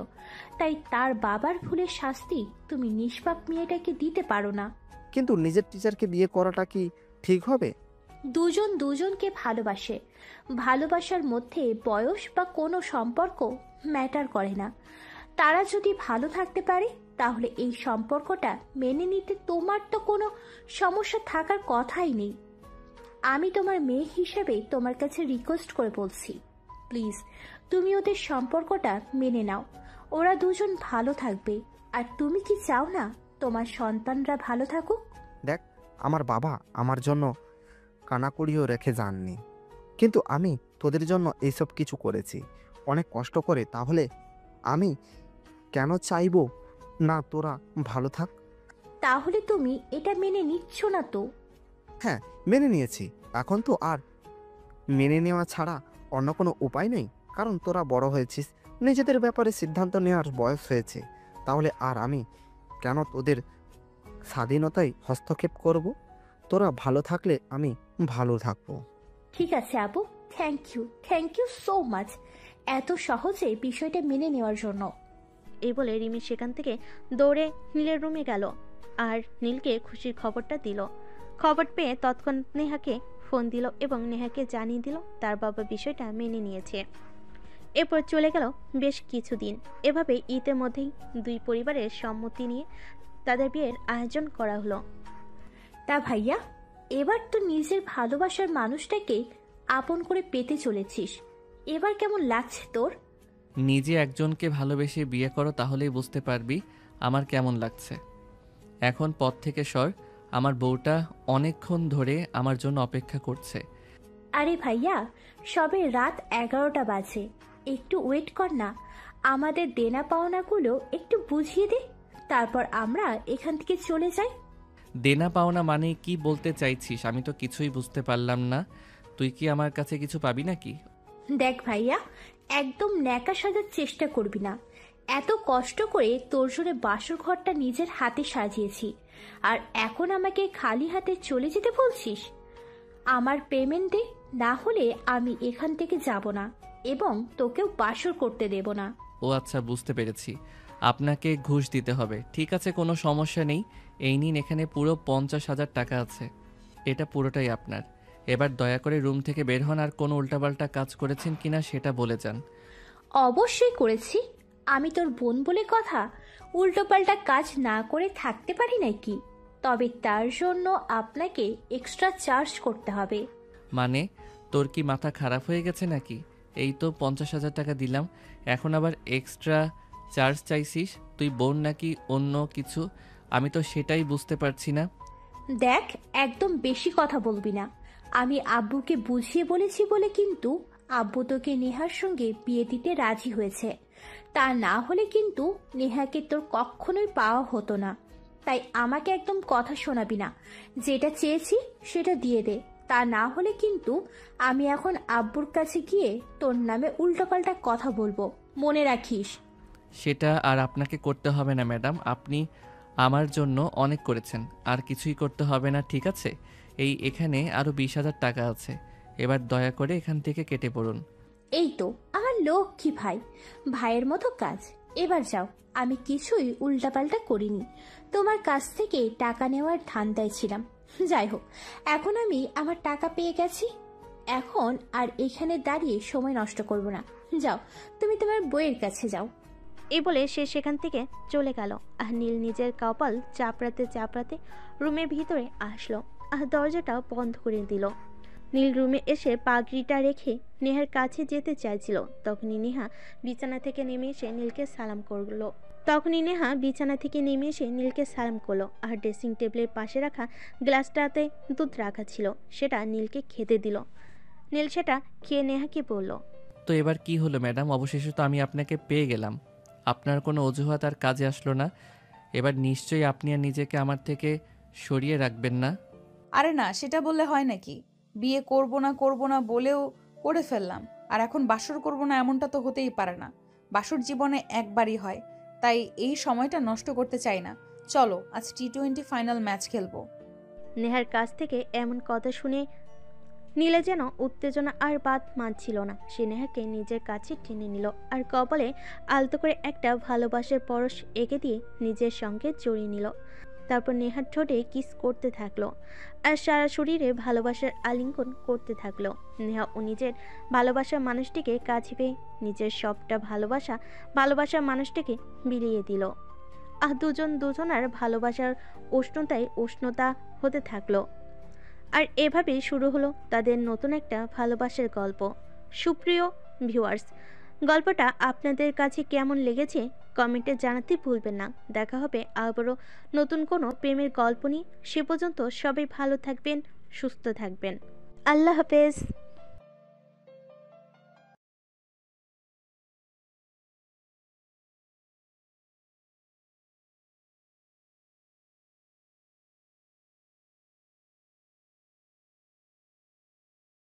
তাই তার বাবার ভুলের শাস্তি তুমি নিষ্পাপ মেয়েটাকে দিতে পারো না। কিন্তু নিজের টিচারকে বিয়ে করাটা কি ঠিক হবে? দুজন দুজনকে ভালোবাসে, ভালোবাসার মধ্যে বয়স বা কোনো সম্পর্ক ম্যাটার করে না। তারা যদি ভালো থাকতে পারে তাহলে এই সম্পর্কটা মেনে নিতে তোমার তো কোনো সমস্যা থাকার কথাই নেই। আমি তোমার মেয়ে হিসেবে তোমার কাছে রিকোয়েস্ট করে বলছি, প্লিজ তুমি ওদের সম্পর্কটা মেনে নাও। ওরা দুজন ভালো থাকবে। আর তুমি কি চাও না তোমার সন্তানরা ভালো থাকুক? দেখ, আমার বাবা আমার জন্য কানাকড়িও রেখে যাননি, কিন্তু আমি তোদের জন্য এইসব কিছু করেছি অনেক কষ্ট করে। তাহলে আমি কেন চাইবো না তোরা ভালো থাক? তাহলে তুমি এটা মেনে নিচ্ছ না তো? হ্যাঁ, মেনে নিয়েছি। এখন তো আর মেনে নেওয়া ছাড়া অন্য কোনো উপায় নেই, কারণ তোরা বড় হয়েছিস, নিজেদের ব্যাপারে সিদ্ধান্ত নেওয়ার বয়স হয়েছে। তাহলে আর আমি কেন তোদের স্বাধীনতায় হস্তক্ষেপ করব? তোরা ভালো থাকলে আমি ভালো থাকবো। ঠিক আছে আবু, থ্যাংক ইউ সো মাচ এত সহজে বিষয়টা মেনে নেওয়ার জন্য। এই বলে রিমি সেখান থেকে দৌড়ে নীলের রুমে গেল আর নীলকে খুশির খবরটা দিল। খবর পেয়ে তৎক্ষণাৎ নেহাকে ফোন দিল এবং নেহাকে জানিয়ে দিল তার বাবা বিষয়টা মেনে নিয়েছে। এরপর চলে গেল বেশ কিছুদিন। এভাবে ঈদের মধ্যেই দুই পরিবারের সম্মতি নিয়ে তাদের বিয়ের আয়োজন করা হলো। তা ভাইয়া, এবার তো নিজের ভালোবাসার মানুষটাকে আপন করে পেতে চলেছিস, এবার কেমন লাগছে তোর? নিজে একজনকে ভালোবেসে বিয়ে করো, তাহলেই বুঝতে পারবি আমার কেমন লাগছে। এখন পথ থেকে সর, আমার বউটা অনেকক্ষণ ধরে আমার জন্য অপেক্ষা করছে। আরে ভাইয়া, সবে রাত 11টা বাজে, একটু ওয়েট কর না। আমাদের দেনা পাওনাগুলো একটু বুঝিয়ে দে, তারপর আমরা এখান থেকে চলে যাই। দেনা পাওনা মানে কি বলতে চাইছিস? আমি তো কিছুই বুঝতে পারলাম না। তুই কি আমার কাছে কিছু পাবি নাকি? দেখ ভাইয়া, একদম ন্যাকা সাজার চেষ্টা করবি না। এত কষ্ট করে তোর জন্য বাসর ঘরটা নিজের হাতে সাজিয়েছি, আর এখন আমাকে খালি হাতে চলে যেতে বলছিস? আমার পেমেন্ট দে, না হলে আমি এখান থেকে যাব না এবং তোকেও বাসর করতে দেব না। ও আচ্ছা, বুঝতে পেরেছি, আপনাকে ঘুষ দিতে হবে। ঠিক আছে, কোনো সমস্যা নেই। এই নিন, এখানে পুরো 50,000 টাকা আছে, এটা পুরোটাই আপনার। এবার দয়া করে রুম থেকে বের হন, আর কোনো উল্টাপাল্টা কাজ করেছেন কিনা সেটা বলে যান। অবশ্যই করেছি, আমি তোর বোন বলে কথা উল্টোপাল্টা কাজ না করে থাকতে পারি নাকি? তবে তার জন্য আপনাকে এক্সট্রা চার্জ করতে হবে। মানে তোর কি মাথা খারাপ হয়ে গেছে নাকি? এই তো 50,000 টাকা দিলাম, এখন আবার এক্সট্রা চার্জ চাইছিস? তুই বোন নাকি অন্য কিছু? আমি তো সেটাই বুঝতে পারছি না। দেখ, একদম বেশি কথা বলবি না। আমি আব্বুকে বুঝিয়ে বলেছি বলে কিন্তু আব্বু তোকে নেহার সঙ্গে বিয়ে দিতে রাজি হয়েছে। তা না হলে কিন্তু নেহাকে তোর কখনোই পাওয়া হতো না। তাই আমাকে একদম কথা শোনাবি না। যেটা চেয়েছি সেটা দিয়ে দে, তা না হলে কিন্তু আমি এখন আব্বুর কাছে গিয়ে তোর নামে উল্টোপাল্টা কথা বলবো, মনে রাখিস। সেটা আর আপনাকে করতে হবে না ম্যাডাম, আপনি আমার জন্য অনেক করেছেন, আর কিছুই করতে হবে না, ঠিক আছে? এখানে আরও 20,000 টাকা আছে, এবার দয়া করে এখান থেকে কেটে পড়ুন। এই তো আমার লক্ষ্মী ভাই, ভাইয়ের মতো কাজ। এবার যাও, আমি কিছুই উল্টাপাল্টা করিনি, তোমার কাছ থেকে টাকা নেওয়ার ধান্দায় ছিলাম। যাই হোক, এখন আমি আমার টাকা পেয়ে গেছি, এখন আর এখানে দাঁড়িয়ে সময় নষ্ট করব না। যাও, তুমি তোমার বইয়ের কাছে যাও। এই বলে সে সেখান থেকে চলে গেল। আর নীল নিজের কপাল চাপড়াতে চাপড়াতে রুমের ভিতরে আসলো আর দরজাটা বন্ধ করে দিল। নীল রুমে এসে পাগড়িটা রেখে নেহার কাছে যেতে চাইছিল। তখনই নেহা বিছানা থেকে নেমে এসে নীলকে সালাম করলো আর ড্রেসিং টেবিলের পাশে রাখা গ্লাসটাতে দুধ রাখা ছিল, সেটা নীলকে খেতে দিল। নীল সেটা খেয়ে নেহাকে বলল, তো এবার কি হলো ম্যাডাম? অবশেষে তো আমি আপনাকে পেয়ে গেলাম। আপনার কোনো অজুহাত আর কাজে আসলো না। এবার নিশ্চয়ই আপনি আর নিজেকে আমার থেকে সরিয়ে রাখবেন না। আরে না, সেটা বললে হয় নাকি? বিয়ে করব না বলেও করে ফেললাম, আর এখন বাসর করব না এমনটা তো হতেই পারে না। বাসর জীবনে একবারই হয়, তাই এই সময়টা নষ্ট করতে চাই না। চলো আজ T20 ফাইনাল ম্যাচ খেলবো। নেহার কাছ থেকে এমন কথা শুনে নীলে যেন উত্তেজনা আর বাদ মানছিল না। সে নেহাকে নিজের কাছে টেনে নিল আর কপালে আলতো করে একটা ভালোবাসার পরশ এঁকে দিয়ে নিজের সঙ্গে জড়িয়ে নিল। তারপর নেহার ঠোঁটে কিস করতে থাকলো আর সারা শরীরে ভালোবাসার আলিঙ্গন করতে থাকলো। নেহা ও নিজের ভালোবাসার মানুষটিকে কাছে পেয়ে নিজের সবটা ভালোবাসার মানুষটিকে বিলিয়ে দিল। আর দুজনার ভালোবাসার উষ্ণতা হতে থাকলো। আর এভাবেই শুরু হলো তাদের নতুন একটা ভালোবাসার গল্প। সুপ্রিয় ভিউয়ার্স, গল্পটা আপনাদের কাছে কেমন লেগেছে কমেন্টে জানাতে ভুলবেন না। দেখা হবে আবারও নতুন কোনো প্রেমের গল্প নিয়ে। সে পর্যন্ত সবাই ভালো থাকবেন, সুস্থ থাকবেন। আল্লাহ হাফেজ।